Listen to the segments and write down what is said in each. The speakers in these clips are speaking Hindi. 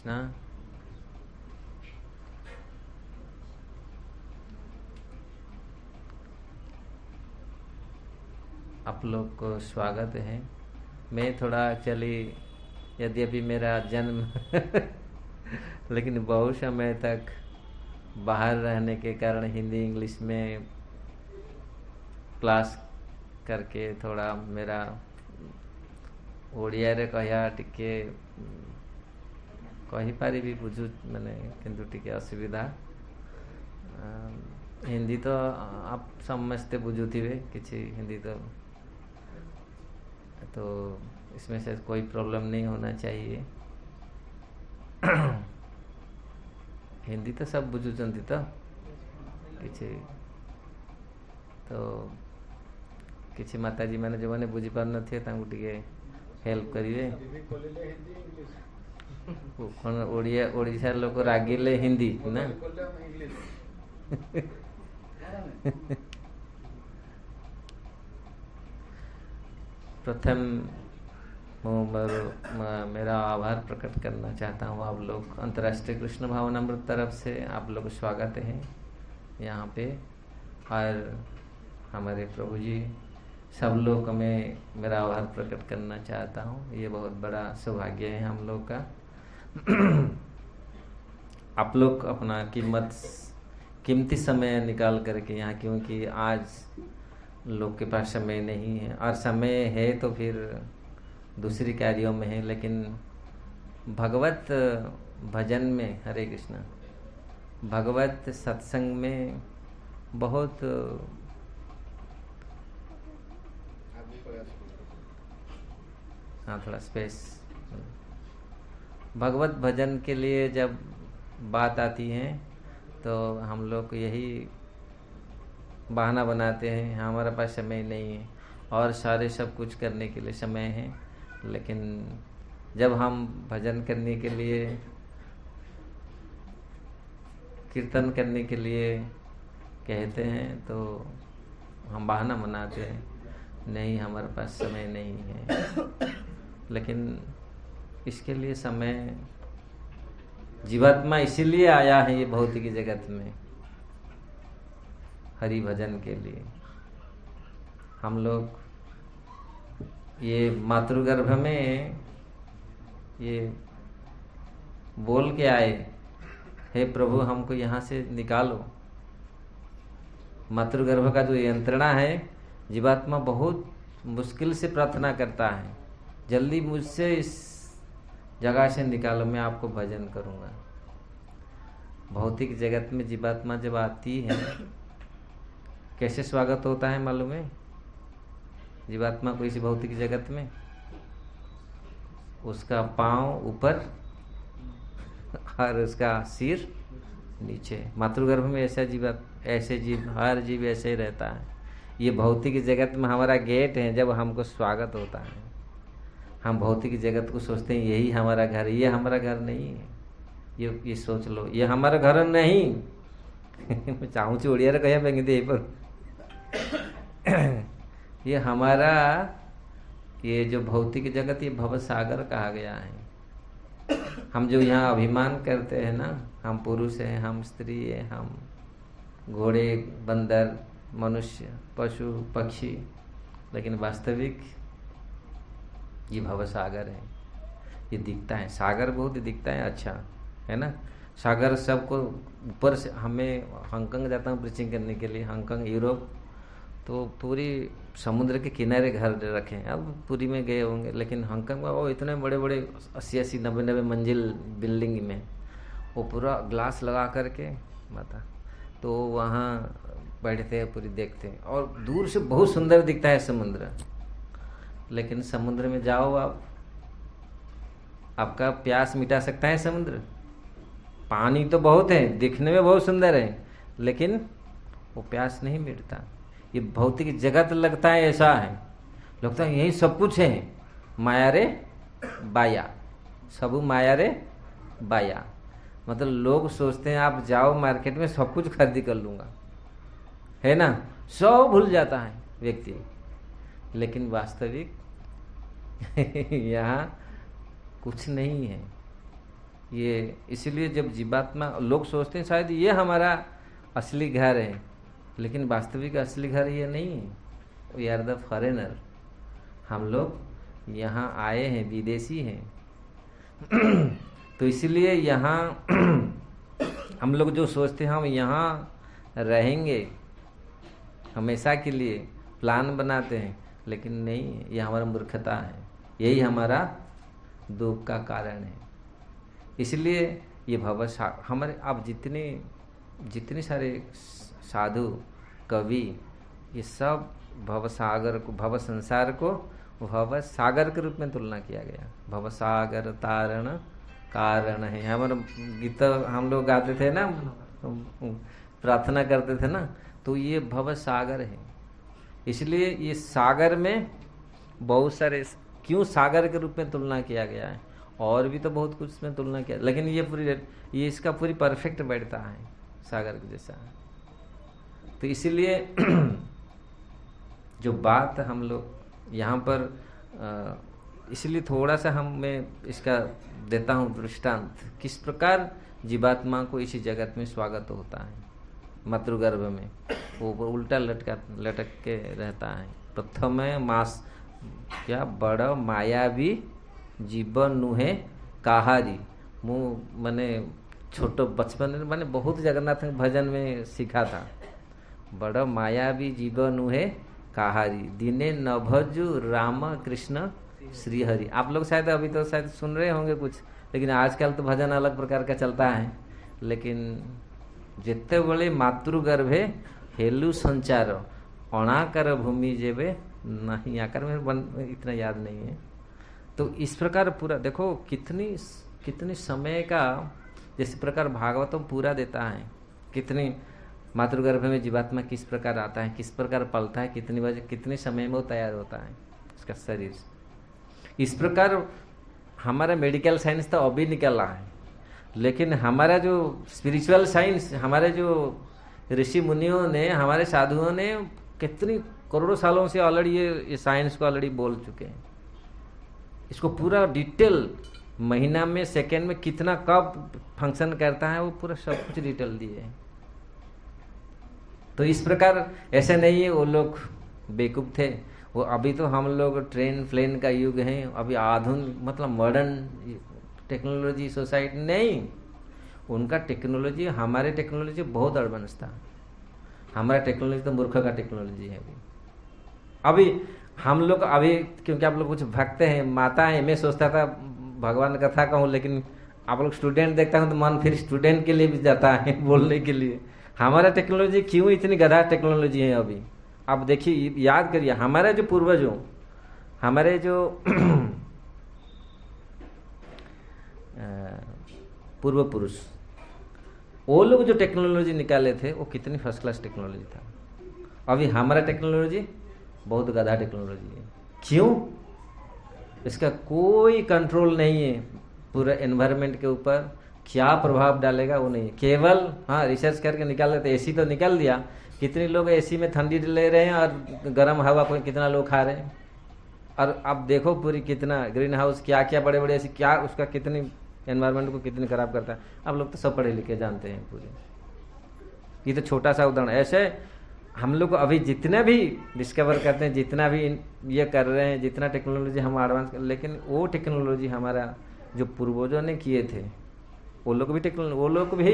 कृष्णा। आप लोग को स्वागत है। मैं थोड़ा एक्चुअली, यद्यपि मेरा जन्म लेकिन बहुत समय तक बाहर रहने के कारण हिंदी इंग्लिश में क्लास करके थोड़ा मेरा ओडिया कह टिके कहीपारि बुझु मैंने किंतु टिके असुविधा। हिंदी तो आप समस्ते बुझुथिबे किसी हिंदी तो इसमें से कोई प्रॉब्लम नहीं होना चाहिए। हिंदी तो सब बुझुचंती तो किसी तो किसी माताजी मैंने जो मैंने बुझी पार नथिए तांकु टिके हेल्प करिवे। कौन ओडिया ओडिशा लोक रागिले हिंदी ना प्रथम मेरा आभार प्रकट करना चाहता हूँ। आप लोग अंतर्राष्ट्रीय कृष्ण भावनामृत तरफ से आप लोग स्वागत है यहाँ पे। और हमारे प्रभु जी सब लोग में मेरा आभार प्रकट करना चाहता हूँ। ये बहुत बड़ा सौभाग्य है हम लोग का। आप लोग अपना कीमती समय निकाल करके यहाँ, क्योंकि आज लोग के पास समय नहीं है और समय है तो फिर दूसरी कार्यों में है, लेकिन भगवत भजन में, हरे कृष्णा, भगवत सत्संग में बहुत थोड़ा स्पेस। भगवत भजन के लिए जब बात आती है तो हम लोग यही बहाना बनाते हैं, हमारे पास समय नहीं है और सारे सब कुछ करने के लिए समय है। लेकिन जब हम भजन करने के लिए, कीर्तन करने के लिए कहते हैं तो हम बहाना बनाते हैं, नहीं हमारे पास समय नहीं है। लेकिन इसके लिए समय, जीवात्मा इसीलिए आया है ये भौतिक जगत में, हरि भजन के लिए। हम लोग ये मातृगर्भ में ये बोल के आए, हे प्रभु हमको यहाँ से निकालो। मातृगर्भ का जो यंत्रणा है, जीवात्मा बहुत मुश्किल से प्रार्थना करता है, जल्दी मुझसे इस जगह से निकालो, मैं आपको भजन करूँगा। भौतिक जगत में जीवात्मा जब आती है कैसे स्वागत होता है मालूम है? जीवात्मा को इस भौतिक जगत में उसका पांव ऊपर और उसका सिर नीचे। मातृगर्भ में ऐसा जीव, हर जीव ऐसे ही रहता है। ये भौतिक जगत में हमारा गेट है, जब हमको स्वागत होता है। हम भौतिक जगत को सोचते हैं यही हमारा घर, ये हमारा घर नहीं है। ये सोच लो, ये हमारा घर नहीं। मैं चाहूँ ओडिया कह पेंगे पर ये हमारा, ये जो भौतिक जगत, ये भव सागर कहा गया है। हम जो यहाँ अभिमान करते हैं ना, हम पुरुष हैं, हम स्त्री हैं, हम घोड़े, बंदर, मनुष्य, पशु, पक्षी, लेकिन वास्तविक ये भव सागर है। ये दिखता है, सागर बहुत दिखता है, अच्छा है ना। सागर सबको ऊपर से, हमें हांगकांग जाता हूँ प्रीचिंग करने के लिए, हांगकांग, यूरोप, तो पूरी समुद्र के किनारे घर रखे हैं। अब पूरी में गए होंगे, लेकिन हांगकांग में वो इतने बड़े बड़े 80-80, 90-90 मंजिल बिल्डिंग में वो पूरा ग्लास लगा करके बता, तो वहाँ बैठते हैं, पूरी देखते हैं और दूर से बहुत सुंदर दिखता है समुद्र। लेकिन समुद्र में जाओ आप, आपका प्यास मिटा सकता है समुद्र? पानी तो बहुत है, दिखने में बहुत सुंदर है, लेकिन वो प्यास नहीं मिटता। ये भौतिक जगत लगता है ऐसा है, लगता है यही सब कुछ है, माया रे बाया, सब माया रे बाया। मतलब लोग सोचते हैं आप जाओ मार्केट में सब कुछ खरीदी कर लूंगा, है ना, सब भूल जाता है व्यक्ति। लेकिन वास्तविक यहाँ कुछ नहीं है। ये इसीलिए जब जीवात्मा, लोग सोचते हैं शायद ये हमारा असली घर है, लेकिन वास्तविक असली घर ये नहीं है। वी आर द फॉरेनर, हम लोग यहाँ आए हैं, विदेशी हैं। तो इसलिए यहाँ हम लोग जो सोचते हैं हम यहाँ रहेंगे हमेशा के लिए, प्लान बनाते हैं, लेकिन नहीं है, ये हमारा मूर्खता है, यही हमारा दुख का कारण है। इसलिए ये हमारे अब जितने सारे साधु कवि, ये सब भवसागर को, भव संसार को भव सागर के रूप में तुलना किया गया। भव सागर तारण कारण है। हमारे गीत हम लोग गाते थे ना, प्रार्थना करते थे ना, तो ये भव सागर है। इसलिए ये सागर में बहुत सारे, क्यों सागर के रूप में तुलना किया गया है, और भी तो बहुत कुछ इसमें तुलना किया, लेकिन ये इसका पूरी परफेक्ट बैठता है सागर के जैसा। तो इसीलिए जो बात हम लोग यहाँ पर इसलिए थोड़ा सा मैं इसका देता हूँ दृष्टांत, किस प्रकार जीवात्मा को इसी जगत में स्वागत होता है। मातृगर्भ में वो उल्टा लटक के रहता है। प्रथम मास क्या बड़ा मायावी जीवन नुहे काहारी। मुँह मैंने छोटो बचपन में मैंने बहुत जगन्नाथ भजन में सीखा था। बड़ा मायावी जीवन नुहे काहारी, दिने नभजु राम कृष्ण श्री हरि। आप लोग शायद अभी तो शायद सुन रहे होंगे कुछ, लेकिन आजकल तो भजन अलग प्रकार का चलता है। लेकिन जिते बड़े मातृगर्भे हेलु संचार अणाकर भूमि जेबे नहीं, आकर में इतना याद नहीं है। तो इस प्रकार पूरा देखो कितनी समय का, जिस प्रकार भागवतम पूरा देता है, कितनी मातृगर्भ में जीवात्मा किस प्रकार आता है, किस प्रकार पलता है, कितनी बजे कितने समय में वो तैयार होता है उसका शरीर। इस प्रकार हमारा मेडिकल साइंस तो अभी निकला है, लेकिन हमारा जो स्पिरिचुअल साइंस, हमारे जो ऋषि मुनियों ने, हमारे साधुओं ने कितनी करोड़ों सालों से ऑलरेडी ये साइंस को ऑलरेडी बोल चुके हैं। इसको पूरा डिटेल, महीना में सेकेंड में कितना कब फंक्शन करता है, वो पूरा सब कुछ डिटेल दिए है। तो इस प्रकार ऐसे नहीं है वो लोग बेवकूफ थे, वो अभी तो हम लोग ट्रेन प्लेन का युग है, अभी आधुनिक मतलब मॉडर्न टेक्नोलॉजी सोसाइटी नहीं। उनका टेक्नोलॉजी, हमारे टेक्नोलॉजी बहुत एडवांस था। हमारा टेक्नोलॉजी तो मूर्ख का टेक्नोलॉजी है अभी हम लोग अभी, क्योंकि आप लोग कुछ भक्त हैं, माता हैं, मैं सोचता था भगवान कथा कहूँ, लेकिन आप लोग स्टूडेंट देखता हूँ तो मन फिर स्टूडेंट के लिए भी जाता है बोलने के लिए। हमारा टेक्नोलॉजी क्यों इतनी गधा टेक्नोलॉजी है अभी। आप देखिए, याद करिए, हमारे जो पूर्वजों, हमारे जो पूर्व पुरुष, वो लोग जो टेक्नोलॉजी निकाले थे वो कितनी फर्स्ट क्लास टेक्नोलॉजी था। अभी हमारा टेक्नोलॉजी बहुत गधा टेक्नोलॉजी है। क्यों? इसका कोई कंट्रोल नहीं है पूरा एनवायरनमेंट के ऊपर, क्या प्रभाव डालेगा वो नहीं। केवल हाँ रिसर्च करके निकाल लेते। एसी तो निकाल दिया, कितने लोग एसी में ठंडी ले रहे हैं और गर्म हवा को कितना लोग खा रहे हैं। और अब देखो पूरी कितना ग्रीन हाउस, क्या क्या बड़े बड़े एसी, क्या उसका कितनी एनवायरनमेंट को कितनी खराब करता है। आप लोग तो सब पढ़े लिखे जानते हैं पूरे। ये तो छोटा सा उदाहरण। ऐसे हम लोग अभी जितने भी डिस्कवर करते हैं, जितना भी ये कर रहे हैं, जितना टेक्नोलॉजी हम एडवांस, लेकिन वो टेक्नोलॉजी हमारा जो पूर्वजों ने किए थे, वो लोग भी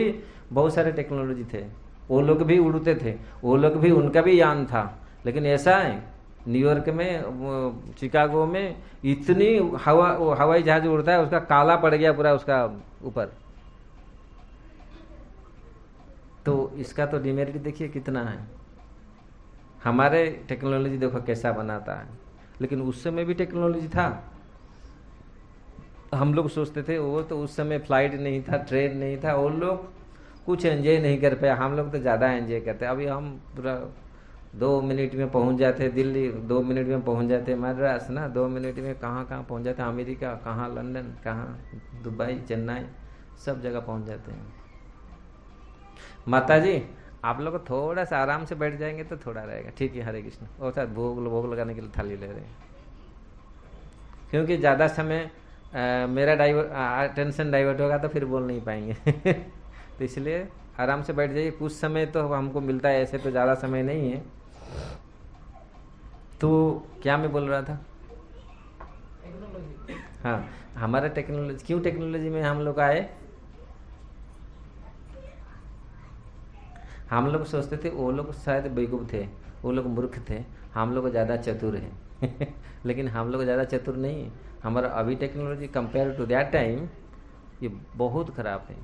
बहुत सारे टेक्नोलॉजी थे, वो लोग भी उड़ते थे, वो लोग भी, उनका भी यान था। लेकिन ऐसा है न्यूयॉर्क में, शिकागो में इतनी हवाई जहाज उड़ता है, उसका काला पड़ गया पूरा उसका ऊपर। तो इसका तो डिमेरिट देखिए कितना है। हमारे टेक्नोलॉजी देखो कैसा बनाता है, लेकिन उस समय भी टेक्नोलॉजी था। हम लोग सोचते थे वो तो उस समय फ्लाइट नहीं था, ट्रेन नहीं था, वो लोग कुछ एंजॉय नहीं कर पाया। हम लोग तो ज़्यादा एंजॉय करते। अभी हम पूरा 2 मिनट में पहुंच जाते दिल्ली, 2 मिनट में पहुंच जाते मद्रास ना, 2 मिनट में कहाँ पहुंच जाते, अमेरिका, कहाँ लंदन, कहाँ दुबई, चेन्नई, सब जगह पहुंच जाते हैं। माता जी आप लोग थोड़ा सा आराम से बैठ जाएंगे तो थोड़ा रहेगा। ठीक है, हरे कृष्ण। और साथ भोग लगाने के लिए थाली ले रहे हैं, क्योंकि ज़्यादा समय मेरा टेंशन डाइवर्ट होगा तो फिर बोल नहीं पाएंगे। तो इसलिए आराम से बैठ जाइए। कुछ समय तो हमको मिलता है, ऐसे तो ज़्यादा समय नहीं है। तो क्या मैं बोल रहा था? हाँ, हमारा टेक्नोलॉजी, क्यों टेक्नोलॉजी में हम लोग आए? हम लोग सोचते थे वो लोग शायद बेवकूफ़ थे, वो लोग मूर्ख थे, हम लोग ज़्यादा चतुर हैं। लेकिन हम लोग ज़्यादा चतुर नहीं है। हमारा अभी technology compare to that time ये बहुत ख़राब है।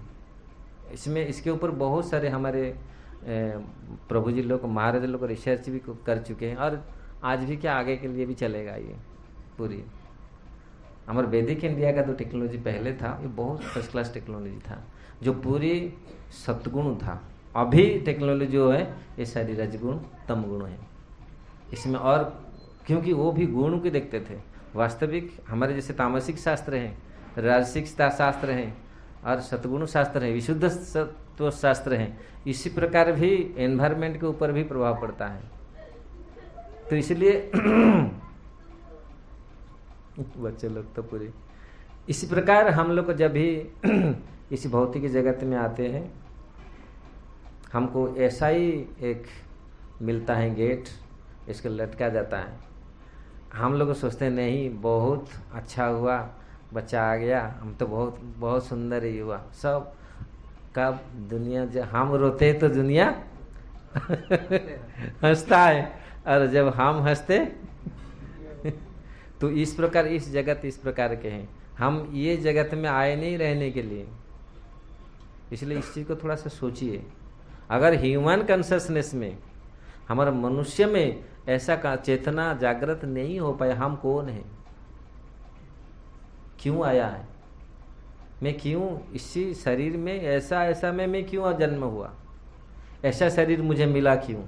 इसमें इसके ऊपर बहुत सारे हमारे प्रभु जी लोग, महाराज लोग रिसर्च भी कर चुके हैं, और आज भी क्या आगे के लिए भी चलेगा ये पूरी। हमारे वैदिक इंडिया का जो टेक्नोलॉजी पहले था ये बहुत फर्स्ट क्लास टेक्नोलॉजी था, जो पूरी सत्गुण था। अभी टेक्नोलॉजी जो है ये सारी रजगुण तम गुण है इसमें। और क्योंकि वो भी गुण के देखते थे, वास्तविक हमारे जैसे तामसिक शास्त्र हैं, राजसिक शास्त्र हैं और सतगुण शास्त्र है, विशुद्ध सत्व शास्त्र हैं, इसी प्रकार भी एनवायरमेंट के ऊपर भी प्रभाव पड़ता है। तो इसलिए बच्चे लोग तो पूरे इसी प्रकार हम लोग जब भी इस भौतिक जगत में आते हैं, हमको ऐसा ही एक मिलता है गेट, इसको लटका जाता है। हम लोग सोचते हैं नहीं बहुत अच्छा हुआ, बच्चा आ गया, हम तो बहुत बहुत सुंदर ही हुआ। सब कब दुनिया, जब हम रोते हैं तो दुनिया हंसता है, और जब हम हंसते तो इस प्रकार इस जगत इस प्रकार के हैं। हम ये जगत में आए नहीं रहने के लिए, इसलिए इस चीज को थोड़ा सा सोचिए। अगर ह्यूमन कॉन्शसनेस में, हमारा मनुष्य में ऐसा का चेतना जागृत नहीं हो पाया, हम कौन है, क्यों आया है, मैं क्यों इसी शरीर में, ऐसा में मैं क्यों जन्म हुआ, ऐसा शरीर मुझे मिला क्यों?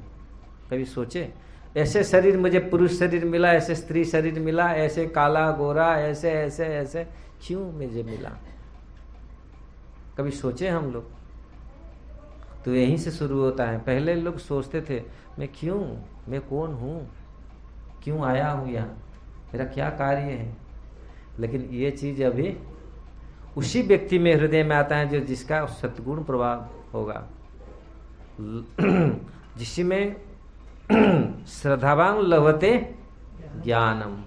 कभी सोचे? ऐसे शरीर मुझे पुरुष शरीर मिला, ऐसे स्त्री शरीर मिला, ऐसे काला गोरा, ऐसे ऐसे ऐसे क्यों मुझे मिला? कभी सोचे हम लोग? तो यहीं से शुरू होता है। पहले लोग सोचते थे मैं क्यों, मैं कौन हूँ, क्यों आया हूँ यहाँ, मेरा क्या कार्य है। लेकिन ये चीज अभी उसी व्यक्ति में हृदय में आता है जो जिसका सद्गुण प्रभाव होगा, जिसमें श्रद्धावान लभते ज्ञानम।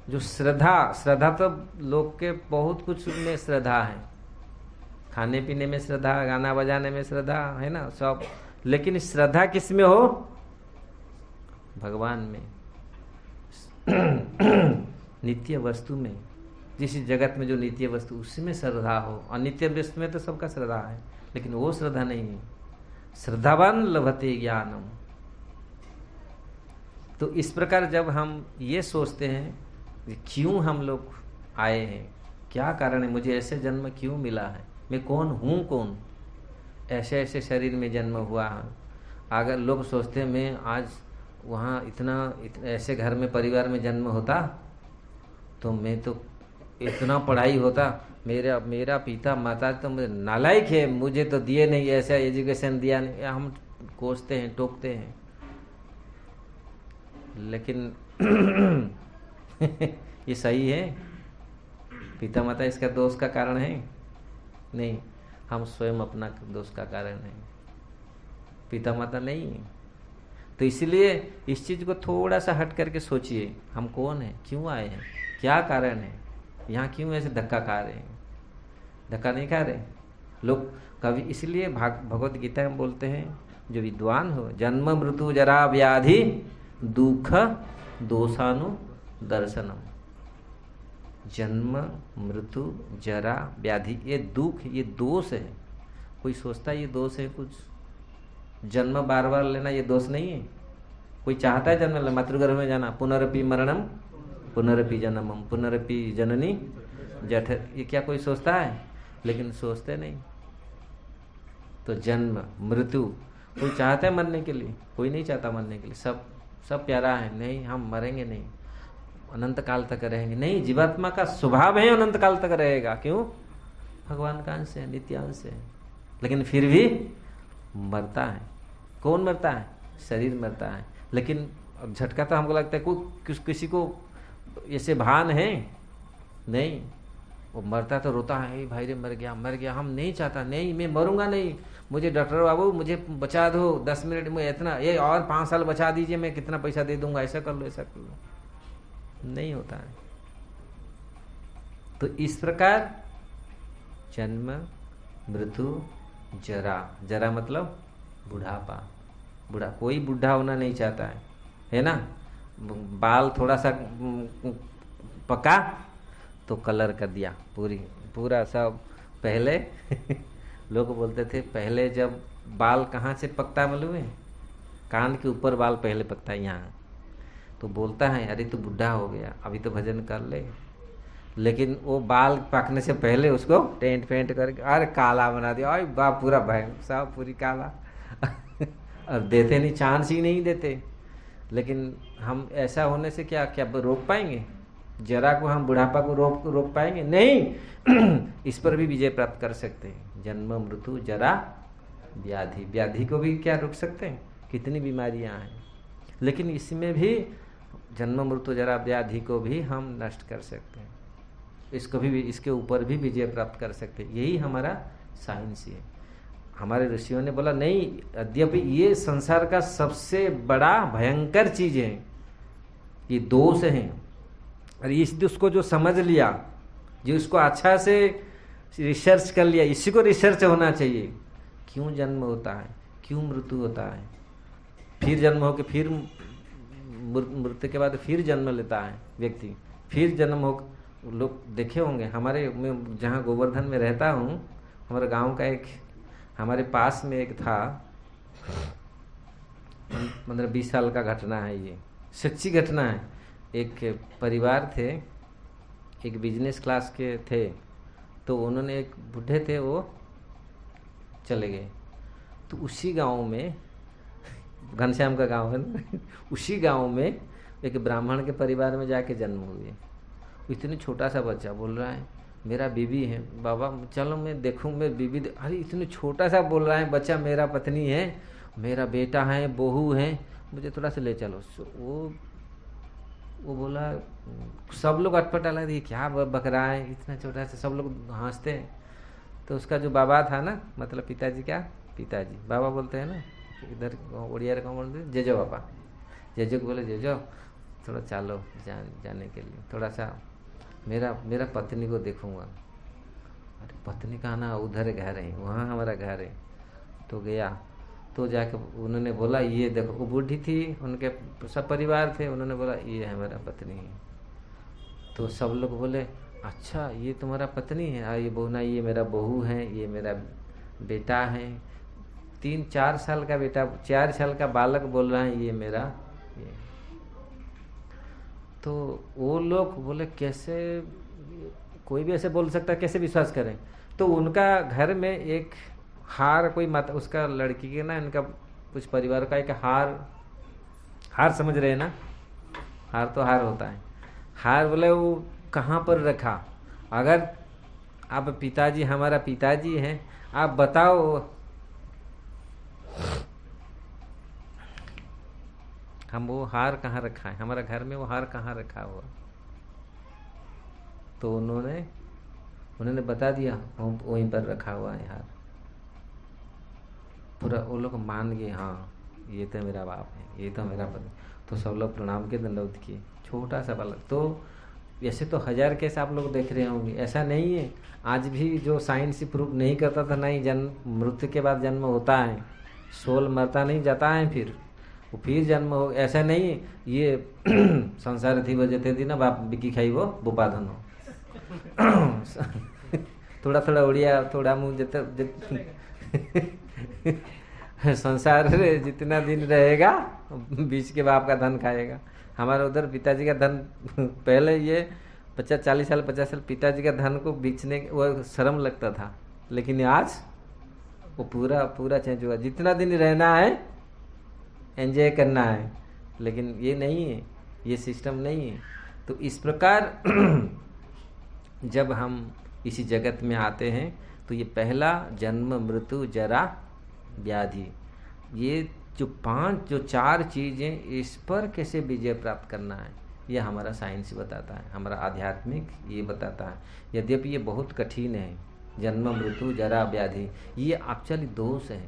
जो श्रद्धा तो लोग के बहुत कुछ में श्रद्धा है, खाने पीने में श्रद्धा, गाना बजाने में श्रद्धा है ना सब, लेकिन श्रद्धा किस में हो? भगवान में, नित्य वस्तु में। जिस जगत में जो नित्य वस्तु, उसमें श्रद्धा हो। अनित्य वस्तु में तो सबका श्रद्धा है, लेकिन वो श्रद्धा नहीं है। श्रद्धावान लभते ज्ञानम। तो इस प्रकार जब हम ये सोचते हैं कि क्यों हम लोग आए हैं, क्या कारण है, मुझे ऐसे जन्म क्यों मिला है, मैं कौन हूँ, कौन ऐसे ऐसे शरीर में जन्म हुआ है। अगर लोग सोचते हैं मैं आज वहाँ इतना ऐसे घर में परिवार में जन्म होता तो मैं तो इतना पढ़ाई होता, मेरा पिता माता तो मुझे नालायक है, मुझे तो दिए नहीं, ऐसा एजुकेशन दिया नहीं। हम कोसते हैं, टोकते हैं, लेकिन ये सही है? पिता माता इसका दोष का कारण है? नहीं, हम स्वयं अपना दोष का कारण है, पिता माता नहीं है। तो इसलिए इस चीज को थोड़ा सा हट करके सोचिए, हम कौन है, क्यों आए हैं, क्या कारण है, यहाँ क्यों ऐसे धक्का खा रहे हैं। धक्का नहीं खा रहे लोग कभी, इसलिए भगवत गीता में बोलते हैं जो विद्वान हो, जन्म मृत्यु जरा व्याधि दुख दोषानु दर्शनम। जन्म मृत्यु जरा व्याधि, ये दुख, ये दोष है। कोई सोचता है ये दोष है कुछ? जन्म बार बार लेना ये दोष नहीं है। कोई चाहता है जन्म, मातृगर्भ में जाना, पुनरपि मरणम पुनरपि जन्मम पुनरपि जननी जठर, ये क्या कोई सोचता है? लेकिन सोचते नहीं। तो जन्म मृत्यु, कोई चाहता है मरने के लिए? कोई नहीं चाहता मरने के लिए। सब प्यारा है, नहीं हम मरेंगे नहीं, अनंत काल तक रहेंगे नहीं। जीवात्मा का स्वभाव है अनंत काल तक रहेगा। क्यों? भगवान का अंश है, नित्यांश है। लेकिन फिर भी मरता है। कौन मरता है? शरीर मरता है। लेकिन झटका तो हमको लगता है कोई किसी को ऐसे भान है नहीं, वो मरता तो रोता है, भाई रे मर गया मर गया, हम नहीं चाहता, नहीं मैं मरूंगा नहीं, मुझे डॉक्टर बाबू मुझे बचा दो 10 मिनट में, इतना ये और 5 साल बचा दीजिए, मैं कितना पैसा दे दूंगा, ऐसा कर लो ऐसा कर लो। नहीं होता है। तो इस प्रकार जन्म मृत्यु जरा, जरा मतलब बुढ़ापा, बूढ़ा, कोई बूढ़ा होना नहीं चाहता है ना। बाल थोड़ा सा पका तो कलर कर दिया पूरा सब। पहले लोग बोलते थे, पहले जब बाल कहाँ से पकता मालूम है, कान के ऊपर बाल पहले पकता है यहाँ, तो बोलता है अरे तू बुढ़ा हो गया, अभी तो भजन कर ले। लेकिन वो बाल पकने से पहले उसको टेंट फेंट करके अरे काला बना दिया, अरे बाप पूरा भय सब पूरी काला और देते नहीं, चांस ही नहीं देते। लेकिन हम ऐसा होने से क्या क्या रोक पाएंगे? जरा को हम बुढ़ापा को रोक पाएंगे? नहीं। इस पर भी विजय प्राप्त कर सकते हैं। जन्म मृत्यु जरा व्याधि, व्याधि को भी क्या रोक सकते हैं? कितनी बीमारियां हैं, लेकिन इसमें भी जन्म मृत्यु जरा व्याधि को भी हम नष्ट कर सकते हैं, इसको भी, इसके ऊपर भी विजय प्राप्त कर सकते हैं। यही हमारा साइंस है। हमारे ऋषियों ने बोला नहीं, यद्यपि ये संसार का सबसे बड़ा भयंकर चीज है, ये दोष है, और इस दोष को जो समझ लिया, जो इसको अच्छा से रिसर्च कर लिया, इसी को रिसर्च होना चाहिए। क्यों जन्म होता है, क्यों मृत्यु होता है, फिर जन्म हो के फिर मृत्यु के बाद फिर जन्म लेता है व्यक्ति, फिर जन्म हो। लोग देखे होंगे, हमारे, मैं जहाँ गोवर्धन में रहता हूँ, हमारे गांव का एक, हमारे पास में एक था, 15-20 साल का घटना है, ये सच्ची घटना है। एक परिवार थे, एक बिजनेस क्लास के थे, तो उन्होंने, एक बूढ़े थे वो चले गए, तो उसी गांव में, घनश्याम का गांव है ना, उसी गांव में एक ब्राह्मण के परिवार में जाके जन्म हुए। इतने छोटा सा बच्चा बोल रहा है मेरा बीबी है, बाबा चलो मैं देखूं, मैं बीबी, अरे इतने छोटा सा बोल रहा है बच्चा, मेरा पत्नी है, मेरा बेटा है, बहू है, मुझे थोड़ा सा ले चलो। वो बोला, सब लोग अटपटा लग रही, क्या बक रहा है इतना छोटा सा, सब लोग हंसते हैं। तो उसका जो बाबा था ना, मतलब पिताजी, क्या पिताजी, बाबा बोलते हैं ना इधर उड़िया कौन बोलते हैं, जेजो बाबा, जेजो को बोले जेजो थोड़ा चालो जाने के लिए, थोड़ा सा मेरा पत्नी को देखूंगा। अरे पत्नी का ना, उधर घर है, वहाँ हमारा घर है। तो गया, तो जाके उन्होंने बोला ये देखो, वो बूढ़ी थी, उनके सब परिवार थे, उन्होंने बोला ये है मेरा पत्नी है। तो सब लोग बोले अच्छा ये तुम्हारा पत्नी है, ये बहू ना, ये मेरा बहू है, ये मेरा बेटा है। 3-4 साल का बेटा, 4 साल का बालक बोल रहा है ये मेरा ये। तो वो लोग बोले कैसे, कोई भी ऐसे बोल सकता है, कैसे विश्वास करें। तो उनका घर में एक हार, कोई मत, उसका लड़की के ना, इनका कुछ परिवार का एक हार समझ रहे हैं ना, हार तो हार होता है, हार बोले वो कहाँ पर रखा। अगर आप पिताजी, हमारा पिताजी हैं, आप बताओ हम वो हार कहाँ रखा है, हमारा घर में वो हार कहाँ रखा हुआ। तो उन्होंने बता दिया वहीं पर रखा हुआ है हार। पूरा वो लोग मान गए, हाँ ये तो मेरा बाप है, ये तो मेरा पति। तो सब लोग प्रणाम के दंडवत किए, छोटा सा बालक। तो ऐसे तो 1000 केस आप लोग देख रहे होंगे, ऐसा नहीं है। आज भी जो साइंस प्रूफ नहीं करता था, नहीं जन्म मृत्यु के बाद जन्म होता है, सोल मरता नहीं जाता है, फिर जन्म हो, ऐसा नहीं है। ये संसार थी वजह थी ना बाप बिकी खाई वो बुपाधन हो। थोड़ा थोड़ा उड़िया, थोड़ा मुँह संसार रे जितना दिन रहेगा बीच के बाप का धन खाएगा। हमारे उधर पिताजी का धन, पहले ये 40 साल पिताजी का धन को बेचने वो शर्म लगता था, लेकिन आज वो पूरा चेंज हुआ। जितना दिन रहना है एंजॉय करना है, लेकिन ये नहीं है, ये सिस्टम नहीं है। तो इस प्रकार जब हम इसी जगत में आते हैं तो ये पहला जन्म मृत्यु जरा व्याधि, ये जो 4 चीजें, इस पर कैसे विजय प्राप्त करना है, ये हमारा साइंस बताता है, हमारा आध्यात्मिक ये बताता है। यद्यपि ये बहुत कठिन है, जन्म मृत्यु जरा व्याधि, ये एक्चुअली दोष है।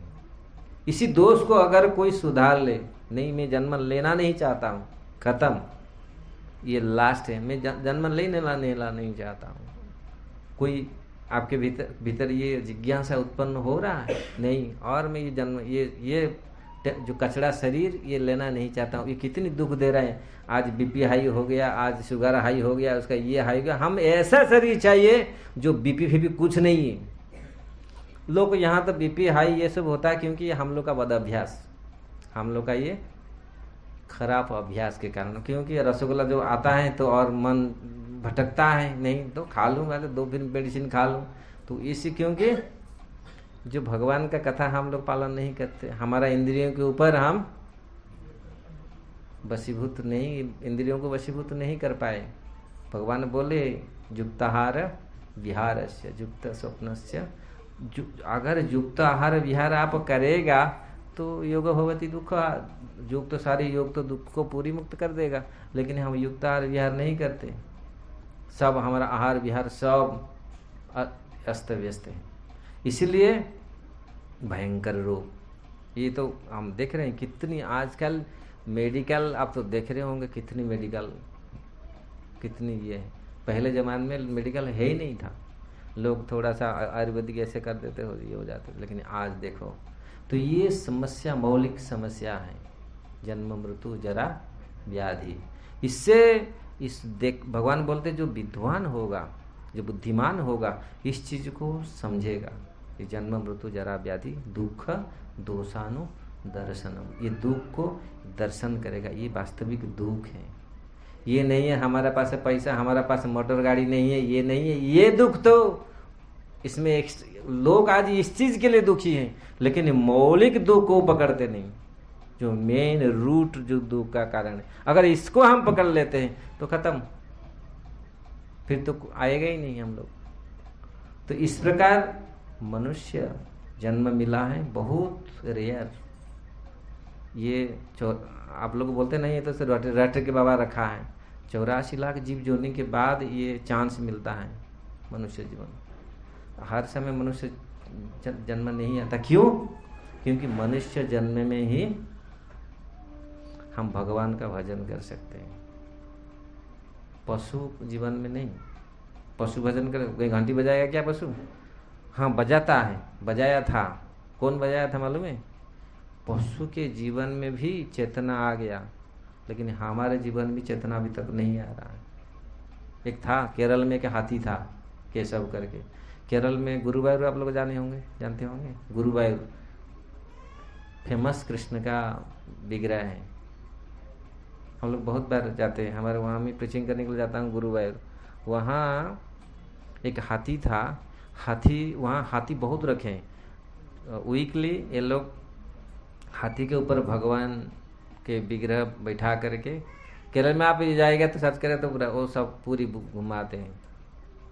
इसी दोष को अगर कोई सुधार ले, नहीं मैं जन्म लेना नहीं चाहता हूँ, खत्म, ये लास्ट है, मैं जन्म लेना नहीं चाहता हूँ। कोई आपके भीतर ये जिज्ञासा उत्पन्न हो रहा है, नहीं, और मैं ये जन्म ये जो कचड़ा शरीर ये लेना नहीं चाहता हूँ, ये कितनी दुख दे रहा है। आज बीपी हाई हो गया, आज शुगर हाई हो गया, उसका ये हाई हो गया। हम ऐसा शरीर चाहिए जो बीपी भी कुछ नहीं है। लोग यहाँ तो बीपी हाई ये सब होता है क्योंकि हम लोग का बद अभ्यास, हम लोग का ये खराब अभ्यास के कारण। क्योंकि रसगुल्ला जो आता है तो और मन भटकता है, नहीं तो खा लूँगा तो 2 दिन मेडिसिन खा लूँ, तो इसी क्योंकि जो भगवान का कथा हम लोग पालन नहीं करते, हमारा इंद्रियों के ऊपर हम वशीभूत नहीं, इंद्रियों को वशीभूत नहीं कर पाए। भगवान बोले युक्ताहार विहारस्य युक्त स्वप्नस्य, अगर युक्त आहार विहार आप करेगा तो योग भवति दुख, योग तो सारे योग तो दुख को पूरी मुक्त कर देगा। लेकिन हम युक्त आहार विहार नहीं करते, सब हमारा आहार विहार सब अस्त व्यस्त है, इसलिए भयंकर रोग। ये तो हम देख रहे हैं कितनी आजकल मेडिकल, आप तो देख रहे होंगे कितनी मेडिकल, कितनी ये है। पहले ज़माने में मेडिकल है ही नहीं था, लोग थोड़ा सा आयुर्वेदिक ऐसे कर देते हो, ये हो जाते। लेकिन आज देखो तो ये समस्या मौलिक समस्या है, जन्म मृत्यु जरा व्याधि। इससे भगवान बोलते जो विद्वान होगा, जो बुद्धिमान होगा, इस चीज को समझेगा कि जन्म मृत्यु जरा व्याधि दुख दोषानु दर्शनम, ये दुख को दर्शन करेगा। ये वास्तविक दुख है, ये नहीं है हमारे पास पैसा, हमारा पास मोटर गाड़ी नहीं है, ये नहीं है। ये दुख तो इसमें लोग आज इस चीज के लिए दुखी हैं, लेकिन मौलिक दुख को पकड़ते नहीं, जो मेन रूट जो दुख का कारण है। अगर इसको हम पकड़ लेते हैं तो खत्म, फिर तो आएगा ही नहीं हम लोग। तो इस प्रकार मनुष्य जन्म मिला है बहुत रेयर। ये आप लोग बोलते नहीं है तो रट के बाबा रखा है, 84 लाख जीव जोड़ने के बाद ये चांस मिलता है मनुष्य जीवन। हर समय मनुष्य जन्म नहीं आता। क्यों? क्योंकि मनुष्य जन्म में ही हम भगवान का भजन कर सकते हैं, पशु जीवन में नहीं। पशु भजन कर, कोई घंटी बजाएगा क्या पशु? हाँ बजाता है, बजाया था। कौन बजाया था मालूम है? पशु के जीवन में भी चेतना आ गया, लेकिन हमारे जीवन में चेतना अभी तक नहीं आ रहा है। एक था केरल में, एक हाथी था केशव करके। केरल में गुरुवायूर आप लोग जानते होंगे। गुरुवायूर फेमस कृष्ण का विग्रह है, हम लोग बहुत बार जाते हैं, हमारे वहाँ में प्रीचिंग करने के लिए जाता हूँ गुरुवायूर। वहाँ एक हाथी था, वहाँ हाथी बहुत रखे। वीकली ये लोग हाथी के ऊपर भगवान के विग्रह बैठा करके, केरल में आप जाएगा तो सर्च करें तो पूरा वो सब पूरी घुमाते हैं,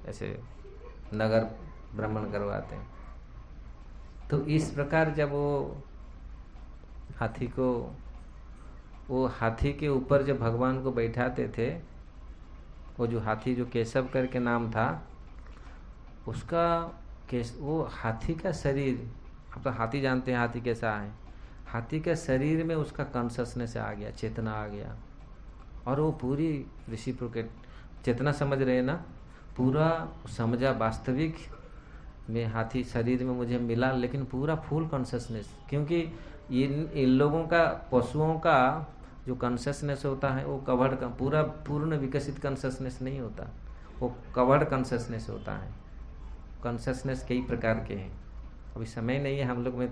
ऐसे नगर भ्रमण करवाते हैं। तो इस प्रकार जब वो हाथी के ऊपर जब भगवान को बैठाते थे, वो जो हाथी जो केशव करके नाम था उसका, वो हाथी का शरीर, आप तो हाथी जानते हैं हाथी कैसा है। हाथी के शरीर में उसका कॉन्शसनेस आ गया, चेतना आ गया, और वो पूरी रेसिप्रोकेट चेतना, समझ रहे हैं ना, पूरा समझा वास्तविक में हाथी शरीर में मुझे मिला, लेकिन पूरा फुल कॉन्शसनेस। क्योंकि इन लोगों का, पशुओं का जो कॉन्शसनेस होता है वो कवर्ड का, पूर्ण विकसित कॉन्शसनेस नहीं होता, वो कवर्ड कॉन्शसनेस होता है। कॉन्शसनेस कई प्रकार के हैं, अभी समय नहीं है हम लोग में।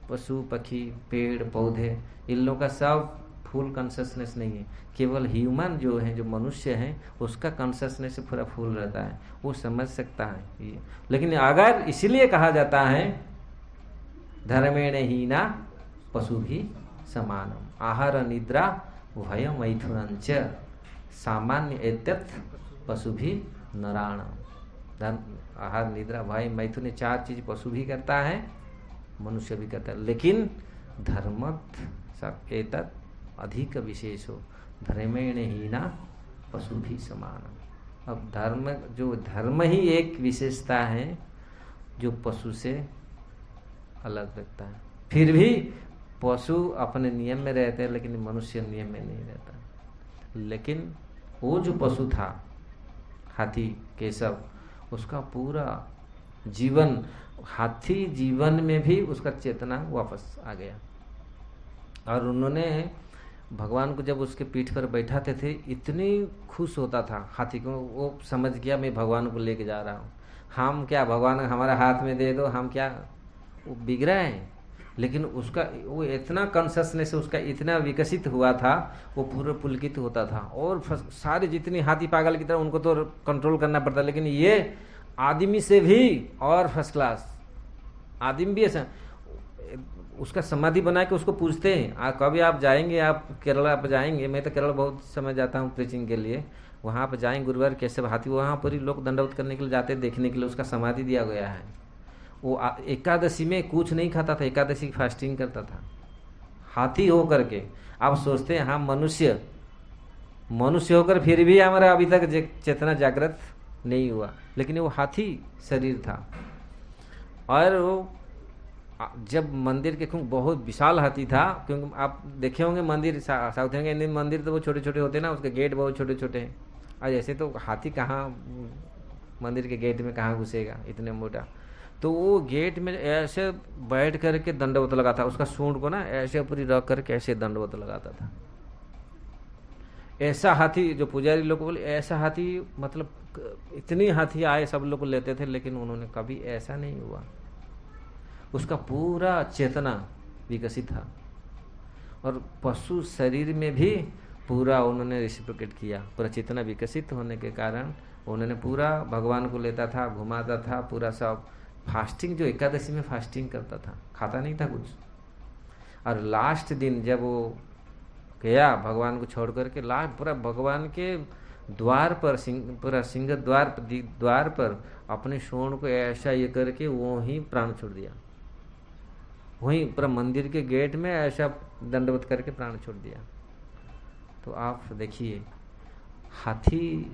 पशु पक्षी पेड़ पौधे, इन लोगों का सब फुल कॉन्शसनेस नहीं है। केवल ह्यूमन जो है, जो मनुष्य है, उसका कॉन्शसनेस पूरा फुल रहता है, वो समझ सकता है ये। लेकिन अगर इसलिए कहा जाता है धर्मेण हीना पशु भी समानम, आहार निद्रा भय मैथुनंच सामान्य एतत् पशु भी नराणम। आहार निद्रा भय मैथुन, 4 चीज पशु भी करता है, मनुष्य भी करता है। लेकिन धर्मत सब एतत् अधिक विशेष हो, धर्मेण हीना पशु भी समान। अब धर्म ही एक विशेषता है जो पशु से अलग रखता है। फिर भी पशु अपने नियम में रहते हैं, लेकिन मनुष्य नियम में नहीं रहता। लेकिन वो जो पशु था हाथी केशव, उसका पूरा जीवन, हाथी जीवन में भी उसका चेतना वापस आ गया। और उन्होंने भगवान को जब उसके पीठ पर बैठाते थे, इतनी खुश होता था हाथी को, वो समझ गया मैं भगवान को लेके जा रहा हूँ। हम क्या भगवान हमारा हाथ में दे दो, हम क्या वो बिगड़ा है। लेकिन उसका वो इतना कॉन्शसनेस उसका इतना विकसित हुआ था, वो पूरा पुलकित होता था। और सारे जितनी हाथी पागल की तरह उनको तो कंट्रोल करना पड़ता, लेकिन ये आदमी से भी और फर्स्ट क्लास। आदमी भी ऐसा, उसका समाधि बना के उसको पूछते हैं कभी आप जाएंगे, आप केरला पर जाएंगे। मैं तो केरला बहुत समय जाता हूँ प्रीचिंग के लिए। वहाँ पर जाएंगे गुरुवार केशव हाथी, वहाँ पर ही लोग दंडवत करने के लिए जाते हैं, देखने के लिए। उसका समाधि दिया गया है। वो एकादशी में कुछ नहीं खाता था, एकादशी की फास्टिंग करता था हाथी होकर के। आप सोचते हैं हम मनुष्य होकर फिर भी हमारा अभी तक चेतना जागृत नहीं हुआ, लेकिन वो हाथी शरीर था। और वो जब मंदिर के बहुत विशाल हाथी था, क्योंकि आप देखे होंगे मंदिर साउथ इंडियन मंदिर तो वो छोटे छोटे होते हैं ना, उसके गेट बहुत छोटे छोटे हैं। और ऐसे तो हाथी कहाँ मंदिर के गेट में कहाँ घुसेगा इतने मोटा। तो वो गेट में ऐसे बैठ करके दंडवत लगाता, उसका सूंड को ना ऐसे ऊपर रख करके ऐसे दंडवत लगाता था। ऐसा हाथी, जो पुजारी लोग बोले ऐसा हाथी, मतलब इतनी हाथी आए सब लोग लेते थे, लेकिन उन्होंने कभी ऐसा नहीं हुआ। उसका पूरा चेतना विकसित था। और पशु शरीर में भी पूरा उन्होंने रेसिप्रोकेट किया। पूरा चेतना विकसित होने के कारण उन्होंने पूरा भगवान को लेता था, घुमाता था, पूरा सब। फास्टिंग, जो एकादशी में फास्टिंग करता था, खाता नहीं था कुछ। और लास्ट दिन जब वो गया भगवान को छोड़ करके, लास्ट पूरा भगवान के द्वार पर, पूरा सिंह द्वार पर अपने सूंड को ऐसा ये करके वो ही प्राण छोड़ दिया। वहीं पूरा मंदिर के गेट में ऐसा दंडवत करके प्राण छोड़ दिया। तो आप देखिए हाथी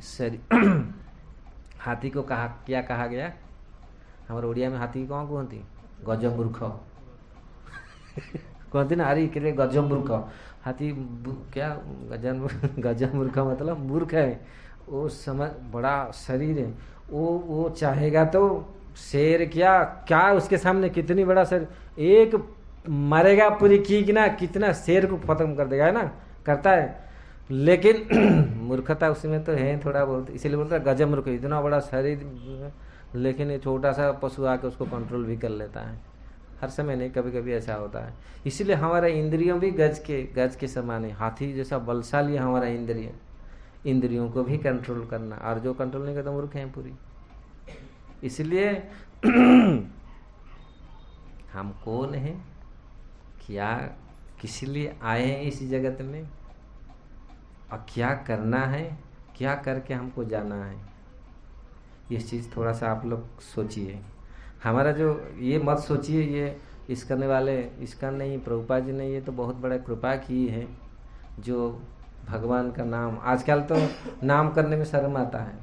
हाथी को क्या कहा गया? हमारे ओडिया में हाथी कौन कहती? गजमूर्ख कहती ना, अरे के गजमूर्ख हाथी क्या? गजमूर्ख मतलब मूर्ख है। वो समझ, बड़ा शरीर है, वो चाहेगा तो शेर क्या उसके सामने कितनी बड़ा शरीर, एक मारेगा पूरी की ना, कितना शेर को खत्म कर देगा, है ना, करता है। लेकिन मूर्खता उसमें तो है थोड़ा बहुत, इसीलिए बोलता है गजमूर्ख। इतना बड़ा शरीर, लेकिन ये छोटा सा पशु आके उसको कंट्रोल भी कर लेता है। हर समय नहीं, कभी कभी ऐसा होता है। इसीलिए हमारा इंद्रियों भी गज के समान है। हाथी जैसा बलशाली हमारा इंद्रियों को भी कंट्रोल करना, और जो कंट्रोल नहीं करता मूर्ख है पूरी। इसलिए हम कौन हैं, क्या किस लिए आए हैं इस जगत में, और क्या करना है, क्या करके हमको जाना है, ये चीज़ थोड़ा सा आप लोग सोचिए। हमारा जो ये मत सोचिए ये इस करने वाले, इसका नहीं, प्रभुपाद जी ने ये तो बहुत बड़ा कृपा की है, जो भगवान का नाम, आजकल तो नाम करने में शर्म आता है,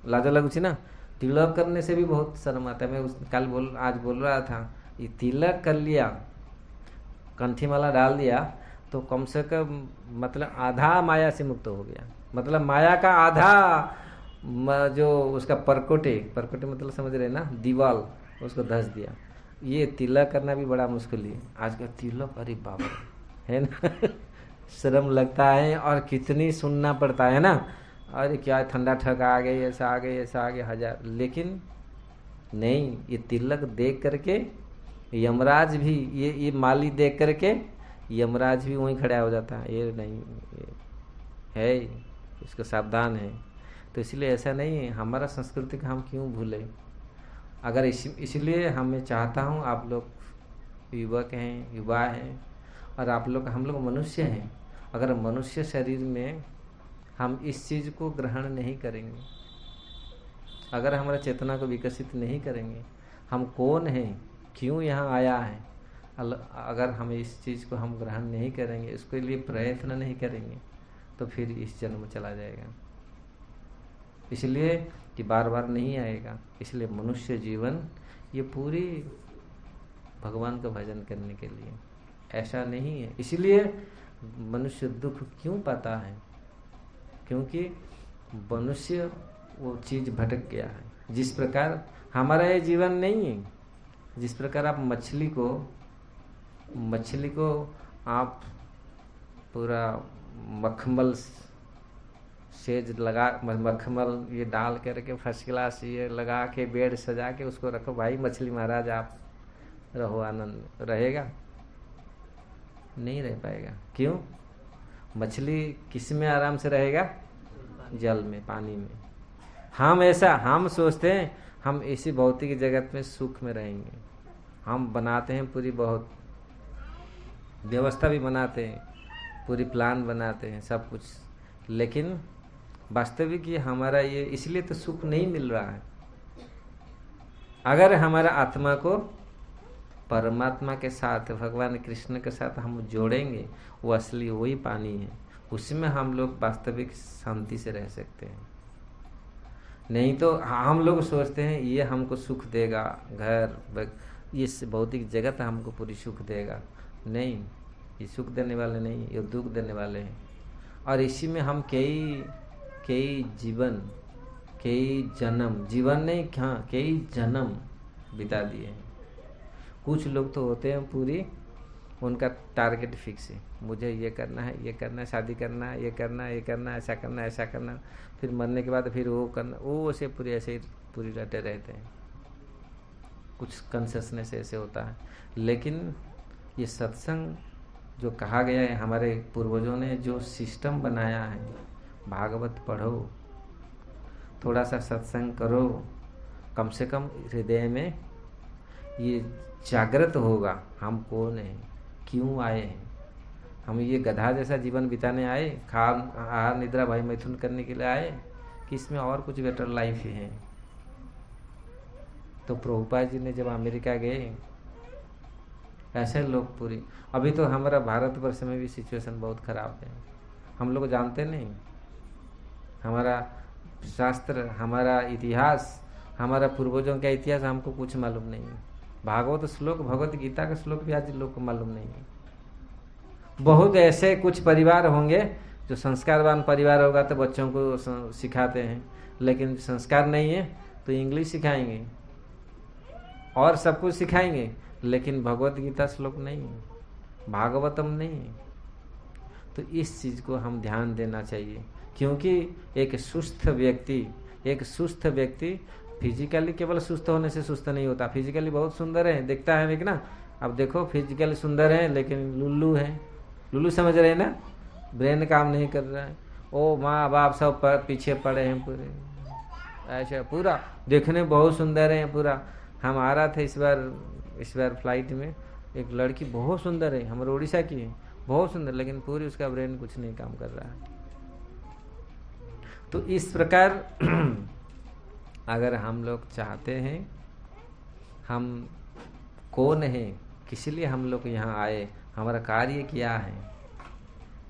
लाजा लगू छी ना, तिलक करने से भी बहुत शर्म आता है। मैं आज बोल रहा था, ये तिलक कर लिया, कंठी माला डाल दिया, तो कम से कम मतलब आधा माया से मुक्त हो गया। मतलब माया का आधा जो उसका परकोटे मतलब समझ रहे ना, दीवाल, उसको धस दिया। ये तिलक करना भी बड़ा मुश्किल है आज का तिलक, अरे बाबा, है ना शर्म लगता है, और कितनी सुनना पड़ता है ना, अरे क्या ठंडा ठग आ गई, ऐसा आ गई, ऐसा आ गया, हजार। लेकिन नहीं, ये तिलक देख करके यमराज भी, ये माली देख करके यमराज भी वहीं खड़ा हो जाता है। ये नहीं, ये है, इसको सावधान है। तो इसलिए ऐसा नहीं है, हमारा संस्कृति का हम क्यों भूलें। अगर इसलिए हमें चाहता हूँ, आप लोग युवक हैं, युवा हैं, और आप लोग, हम लोग मनुष्य हैं। अगर मनुष्य शरीर में हम इस चीज़ को ग्रहण नहीं करेंगे, अगर हमारा चेतना को विकसित नहीं करेंगे, हम कौन हैं, क्यों यहाँ आया है, अगर हम इस चीज़ को हम ग्रहण नहीं करेंगे, इसके लिए प्रयत्न नहीं करेंगे, तो फिर इस जन्म चला जाएगा। इसलिए कि बार बार नहीं आएगा। इसलिए मनुष्य जीवन ये पूरी भगवान का भजन करने के लिए, ऐसा नहीं है। इसलिए मनुष्य दुख क्यों पाता है? क्योंकि मनुष्य वो चीज भटक गया है। जिस प्रकार हमारा ये जीवन नहीं है, जिस प्रकार आप मछली को आप पूरा मखमल सेज लगा, मखमल ये डाल करके फर्स्ट क्लास ये लगा के बेड सजा के उसको रखो, भाई मछली महाराज आप रहो आनंद, रहेगा? नहीं रह पाएगा। क्यों? मछली किस में आराम से रहेगा? जल में, पानी में। हम सोचते हैं हम इसी भौतिक जगत में सुख में रहेंगे। हम बनाते हैं पूरी, बहुत व्यवस्था भी बनाते हैं, पूरी प्लान बनाते हैं, सब कुछ, लेकिन वास्तविक ये हमारा ये इसलिए तो सुख नहीं मिल रहा है। अगर हमारा आत्मा को परमात्मा के साथ, भगवान कृष्ण के साथ हम जोड़ेंगे, वो असली वही पानी है, उसमें हम लोग वास्तविक शांति से रह सकते हैं। नहीं तो हम लोग सोचते हैं ये हमको सुख देगा, घर, ये भौतिक जगत हमको पूरी सुख देगा। नहीं, ये सुख देने वाले नहीं, ये दुख देने वाले हैं। और इसी में हम कई जन्म बिता दिए हैं। कुछ लोग तो होते हैं पूरी उनका टारगेट फिक्स है, मुझे ये करना है, ये करना है, शादी करना है, ये करना है, ये करना है, ऐसा करना है, ऐसा करना है, फिर मरने के बाद फिर वो करना, वो ऐसे पूरी रटे रहते हैं। कुछ कॉन्शियसनेस ऐसे होता है। लेकिन ये सत्संग जो कहा गया है, हमारे पूर्वजों ने जो सिस्टम बनाया है, भागवत पढ़ो, थोड़ा सा सत्संग करो, कम से कम हृदय में ये जागृत होगा, हम कौन हैं, क्यों आए हैं। हम ये गधा जैसा जीवन बिताने आए, आहार निद्रा भय मैथुन करने के लिए आए, कि इसमें और कुछ बेटर लाइफ है। तो प्रभुपाद जी ने जब अमेरिका गए, ऐसे लोग पूरी, अभी तो हमारा भारतवर्ष में भी सिचुएशन बहुत खराब है, हम लोग जानते नहीं। हमारा शास्त्र, हमारा इतिहास, हमारा पूर्वजों का इतिहास हमको कुछ मालूम नहीं है। भागवत श्लोक, भगवत गीता का श्लोक भी आज लोग को मालूम नहीं है। बहुत ऐसे कुछ परिवार होंगे जो संस्कारवान परिवार होगा तो बच्चों को सिखाते हैं, लेकिन संस्कार नहीं है तो इंग्लिश सिखाएंगे और सब कुछ सिखाएंगे, लेकिन भगवत गीता श्लोक नहीं है, भागवतम नहीं है। तो इस चीज को हम ध्यान देना चाहिए, क्योंकि एक सुस्त व्यक्ति फिजिकली केवल सुस्त होने से सुस्त नहीं होता। फिजिकली बहुत सुंदर है, दिखता है लेकिन ना, अब देखो फिजिकली सुंदर है लेकिन लुल्लू है, लुल्लू समझ रहे हैं ना, ब्रेन काम नहीं कर रहा है, ओ माँ बाप सब पीछे पड़े हैं पूरे, ऐसा पूरा देखने बहुत सुंदर है पूरा। हम आ रहा था इस बार फ्लाइट में, एक लड़की बहुत सुंदर है, हमारे उड़ीसा की है, बहुत सुंदर, लेकिन पूरी उसका ब्रेन कुछ नहीं काम कर रहा है। तो इस प्रकार अगर हम लोग चाहते हैं, हम कौन हैं, किस लिए हम लोग यहाँ आए, हमारा कार्य क्या है,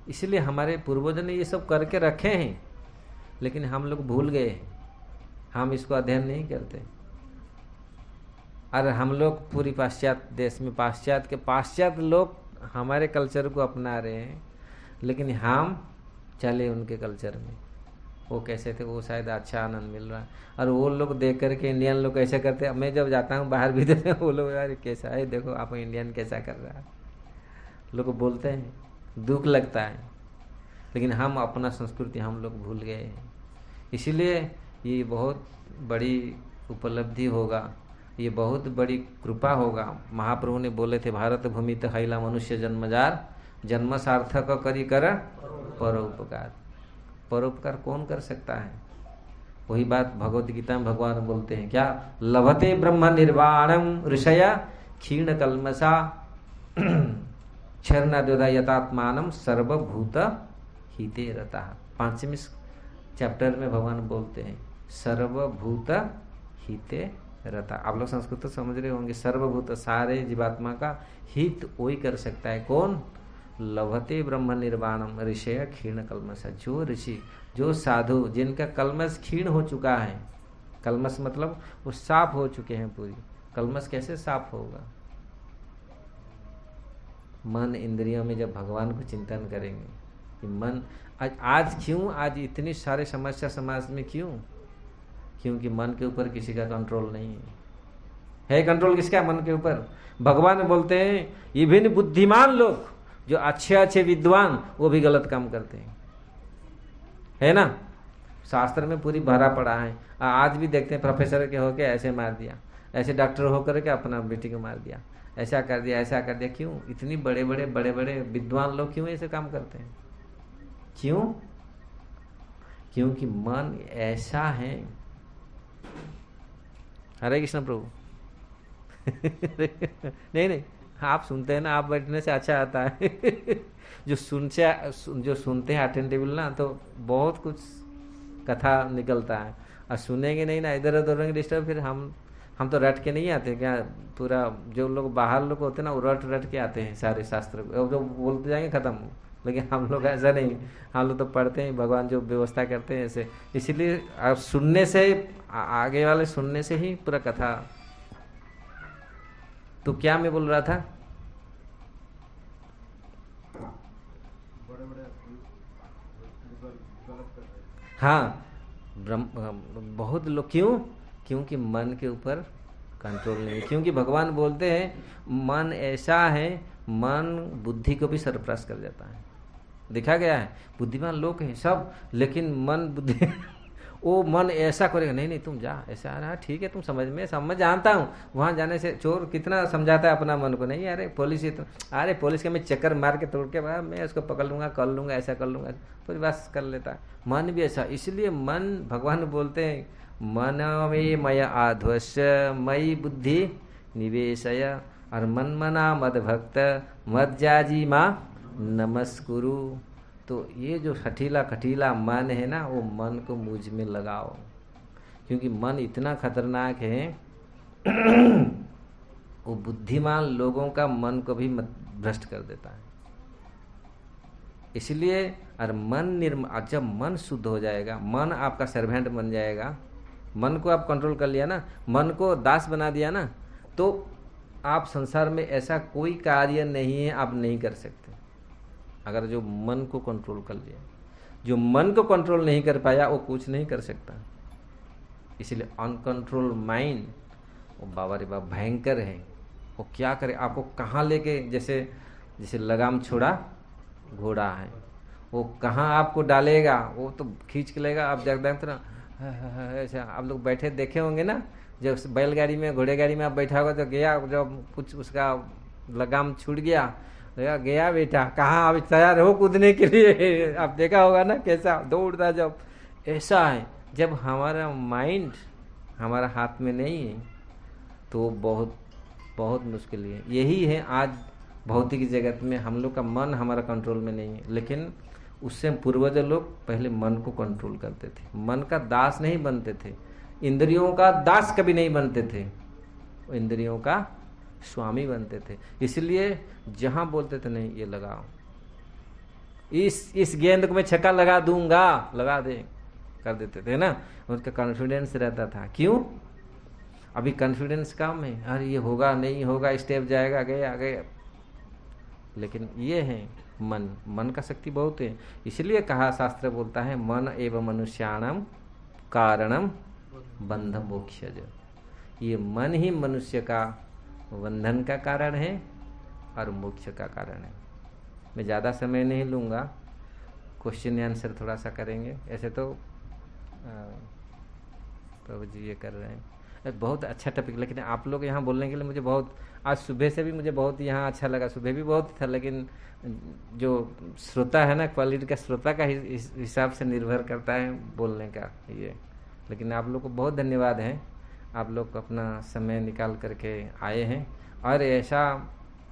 इसलिए हमारे पूर्वजों ने ये सब करके रखे हैं, लेकिन हम लोग भूल गए हैं, हम इसको अध्ययन नहीं करते। और हम लोग पूरी पाश्चात्य देश में, पाश्चात्य लोग हमारे कल्चर को अपना रहे हैं, लेकिन हम चले उनके कल्चर में। वो कैसे थे, वो शायद अच्छा आनंद मिल रहा है, और वो लोग देख करके इंडियन लोग कैसे करते हैं। मैं जब जाता हूँ बाहर भी देते हैं, वो लोग यार कैसा है, देखो आप इंडियन कैसा कर रहा है, लोग बोलते हैं, दुख लगता है। लेकिन हम अपना संस्कृति हम लोग भूल गए हैं। इसीलिए ये बहुत बड़ी उपलब्धि होगा, ये बहुत बड़ी कृपा होगा। महाप्रभु ने बोले थे, भारत भूमि तो हैला मनुष्य जन्मजार, जन्म सार्थक करी कर परोपकार। परोपकार कौन कर सकता है? वही बात भगवत गीता में भगवान बोलते हैं, क्या लभते ब्रह्म निर्वाणम ऋषया क्षीण कल्मषा क्षरणाद्योदा यतात्मानम सर्वभूत हिते रता। 5वें चैप्टर में भगवान बोलते हैं सर्वभूत हिते रता। आप लोग संस्कृत तो समझ रहे होंगे। सर्वभूत, सारे जीवात्मा का हित वही कर सकता है। कौन? लभते ब्रह्म निर्वाणम ऋषय क्षीण कलमश। जो ऋषि, जो साधु जिनका कलमश क्षीण हो चुका है, कलमश मतलब वो साफ हो चुके हैं पूरी। कलमश कैसे साफ होगा? मन इंद्रियों में जब भगवान को चिंतन करेंगे कि मन आज क्यों, आज इतनी सारे समस्या समाज में क्यों? क्योंकि मन के ऊपर किसी का कंट्रोल नहीं है। कंट्रोल किसका? मन के ऊपर। भगवान बोलते हैं इवन बुद्धिमान लोग जो अच्छे अच्छे विद्वान वो भी गलत काम करते हैं, है ना? शास्त्र में पूरी भरा पड़ा है। आज भी देखते हैं प्रोफेसर के होके ऐसे मार दिया, ऐसे डॉक्टर होकर के अपना बेटी को मार दिया, ऐसा कर दिया, ऐसा कर दिया। क्यों? इतनी बड़े बड़े विद्वान लोग क्यों ऐसे काम करते हैं? क्यों? क्योंकि मन ऐसा है। हरे कृष्ण प्रभु। नहीं, आप सुनते हैं ना, आप बैठने से अच्छा आता है। जो सुनते हैं अटेंटिवली ना, तो बहुत कुछ कथा निकलता है। और सुनेंगे नहीं ना, इधर उधर डिस्टर्ब, फिर हम तो रट के नहीं आते क्या? पूरा जो लोग बाहर लोग होते हैं ना, वो रट के आते हैं सारे शास्त्र को, जो बोलते जाएंगे खत्म। लेकिन हम लोग ऐसा नहीं, हम लोग तो पढ़ते हैं, भगवान जो व्यवस्था करते हैं ऐसे। इसीलिए आप सुनने से, आगे वाले सुनने से ही पूरा कथा। तो क्या मैं बोल रहा था? हाँ, बहुत लोग क्यों? क्योंकि मन के ऊपर कंट्रोल नहीं है। क्योंकि भगवान बोलते हैं मन ऐसा है, मन बुद्धि को भी सरप्रास कर जाता है। देखा गया है, बुद्धिमान लोग हैं सब, लेकिन मन बुद्धि वो मन ऐसा करेगा, नहीं तुम जा, ऐसा आ रहा, ठीक है तुम समझ जानता हूँ। वहां जाने से चोर कितना समझाता है अपना मन को, नहीं अरे पुलिस अरे पुलिस के मैं चक्कर मार के तोड़ के बाद मैं उसको पकड़ लूंगा, कर लूंगा, ऐसा कर लूंगा, पूरी बात कर लेता है। मन भी ऐसा। इसलिए मन, भगवान बोलते हैं मन में मय आध्वस्य मई बुद्धि निवेशय, और मन मना मद भक्त मद जाजी माँ नमस्कुरु। तो ये जो खटीला मन है ना, वो मन को मुझ में लगाओ, क्योंकि मन इतना खतरनाक है। वो बुद्धिमान लोगों का मन को भी भ्रष्ट कर देता है। इसलिए और जब मन शुद्ध हो जाएगा, मन आपका सर्वेंट बन जाएगा, मन को आप कंट्रोल कर लिया ना, मन को दास बना दिया ना, तो आप संसार में ऐसा कोई कार्य नहीं है आप नहीं कर सकते। अगर जो मन को कंट्रोल कर लिया, जो मन को कंट्रोल नहीं कर पाया वो कुछ नहीं कर सकता। इसलिए अनकंट्रोल माइंड वो बाबा रे बाबा भयंकर है। वो क्या करे, आपको कहाँ लेके, जैसे लगाम छोड़ा घोड़ा है, वो कहाँ आपको डालेगा, वो तो खींच के लेगा। आप देखते ना ऐसा, आप लोग बैठे देखे होंगे ना, जब बैलगाड़ी में, घोड़े गाड़ी में आप बैठा होगा तो गया, जब कुछ उसका लगाम छूट गया बेटा, कहाँ आप तैयार हो कूदने के लिए? आप देखा होगा ना कैसा दौड़ता। जब ऐसा है, जब हमारा माइंड हमारा हाथ में नहीं है तो बहुत बहुत मुश्किल है। यही है आज भौतिक जगत में, हम लोग का मन हमारा कंट्रोल में नहीं है। लेकिन उससे पूर्वज लोग पहले मन को कंट्रोल करते थे, मन का दास नहीं बनते थे, इंद्रियों का दास कभी नहीं बनते थे, इंद्रियों का स्वामी बनते थे। इसलिए जहां बोलते थे नहीं ये लगाओ, इस गेंद को मैं छक्का लगा दूंगा, लगा दे, कर देते थे ना। उनका कॉन्फिडेंस रहता था। क्यों? अभी कॉन्फिडेंस कम है, अरे ये होगा नहीं होगा, स्टेप जाएगा, गया। लेकिन ये है मन का शक्ति बहुत है। इसलिए कहा, शास्त्र बोलता है मन एवं मनुष्याणाम कारणम बंध मोक्षज। ये मन ही मनुष्य का बंधन का कारण है और मोक्ष का कारण है। मैं ज़्यादा समय नहीं लूँगा, क्वेश्चन आंसर थोड़ा सा करेंगे। ऐसे तो प्रभु जी ये कर रहे हैं, बहुत अच्छा टॉपिक। लेकिन आप लोग यहाँ बोलने के लिए मुझे बहुत, आज सुबह से भी मुझे बहुत यहाँ अच्छा लगा, सुबह भी बहुत था। लेकिन जो श्रोता है ना, क्वालिटी का श्रोता का हिसाब से निर्भर करता है बोलने का ये। लेकिन आप लोग को बहुत धन्यवाद है, आप लोग अपना समय निकाल करके आए हैं। और ऐसा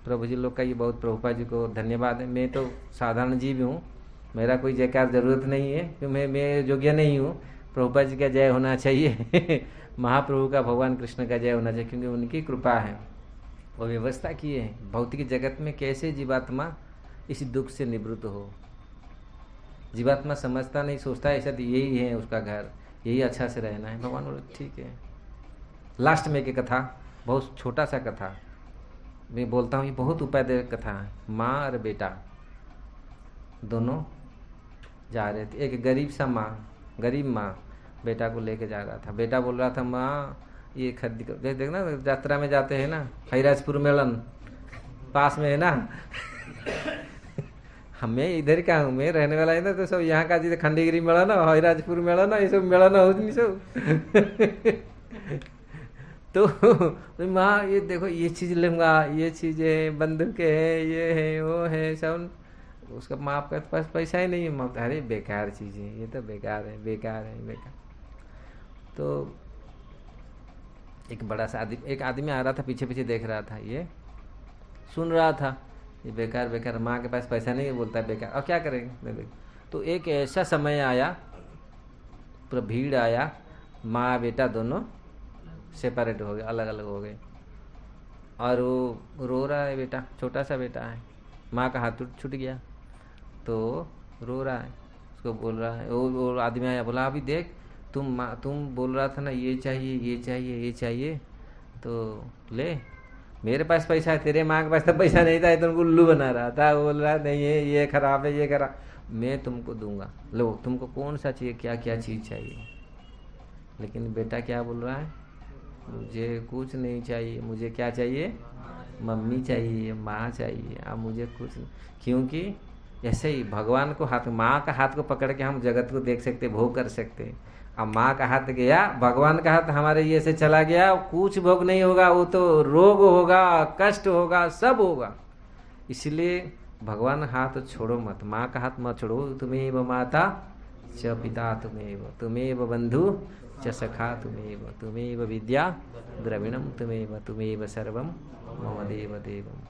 प्रभु जी लोग का ये बहुत, प्रभुपा जी को धन्यवाद है। मैं तो साधारण जीव हूँ, मेरा कोई जयकार जरूरत नहीं है, क्योंकि मैं योग्य नहीं हूँ। प्रभुपा जी का जय होना चाहिए। महाप्रभु का, भगवान कृष्ण का जय होना चाहिए, क्योंकि उनकी कृपा है, वो व्यवस्था की है। भौतिक जगत में कैसे जीवात्मा इसी दुख से निवृत्त हो। जीवात्मा समझता नहीं, सोचता है ऐसा यही है उसका घर, यही अच्छा से रहना है। भगवान बोले ठीक है। लास्ट में एक कथा, बहुत छोटा सा कथा मैं बोलता हूँ, ये बहुत उपायदायक कथा है। माँ और बेटा दोनों जा रहे थे। एक गरीब माँ बेटा को लेके जा रहा था। बेटा बोल रहा था माँ ये खरीद कर, देखना यात्रा में जाते हैं ना, हरिराजपुर मेलन पास में है ना हमें इधर का हूँ, मैं रहने वाला है ना, तो सब यहाँ का जी खंडगिरी मेला ना, हरिराजपुर मेला ना, ये सब मेला ना हो नहीं सब तो माँ ये देखो ये चीज लूंगा, ये चीजें बंदूक है, ये है वो है सब। उसका माँ के पास पैसा ही नहीं है। माँ अरे बेकार चीजें, ये तो बेकार है बेकार है बेकार। तो एक आदमी आ रहा था, पीछे पीछे देख रहा था, ये सुन रहा था ये बेकार बेकार, माँ के पास पैसा नहीं है, बोलता है बेकार, और क्या करेंगे। तो एक ऐसा समय आया, पूरा भीड़ आया, माँ बेटा दोनों सेपरेट हो गए, अलग अलग हो गए, और वो रो रहा है बेटा, छोटा सा बेटा है, माँ का हाथ छूट गया तो रो रहा है। उसको बोल रहा है, वो आदमी आया, बोला अभी देख तुम बोल रहा था ना ये चाहिए ये चाहिए ये चाहिए, तो ले, मेरे पास पैसा है, तेरे माँ के पास तो पैसा नहीं था, तुमको उल्लू बना रहा था, बोल रहा नहीं है ये खराब है ये खराब, मैं तुमको दूंगा, लो तुमको कौन सा चाहिए, क्या क्या चीज़ चाहिए। लेकिन बेटा क्या बोल रहा है, मुझे कुछ नहीं चाहिए, मुझे क्या चाहिए, मम्मी चाहिए, माँ चाहिए, अब मुझे कुछ नहीं। क्योंकि ऐसे ही भगवान को हाथ, माँ का हाथ को पकड़ के हम जगत को देख सकते, भोग कर सकते। अब माँ का हाथ गया, भगवान का हाथ हमारे ये से चला गया, कुछ भोग नहीं होगा, वो तो रोग होगा, कष्ट होगा, सब होगा। इसलिए भगवान हाथ छोड़ो मत, माँ का हाथ मत छोड़ो। तुम्हें माता च पिता तुम्हें बंधु च सखा तुम्हें विद्या द्रविणम तुम्हें सर्वम मम देव देवम।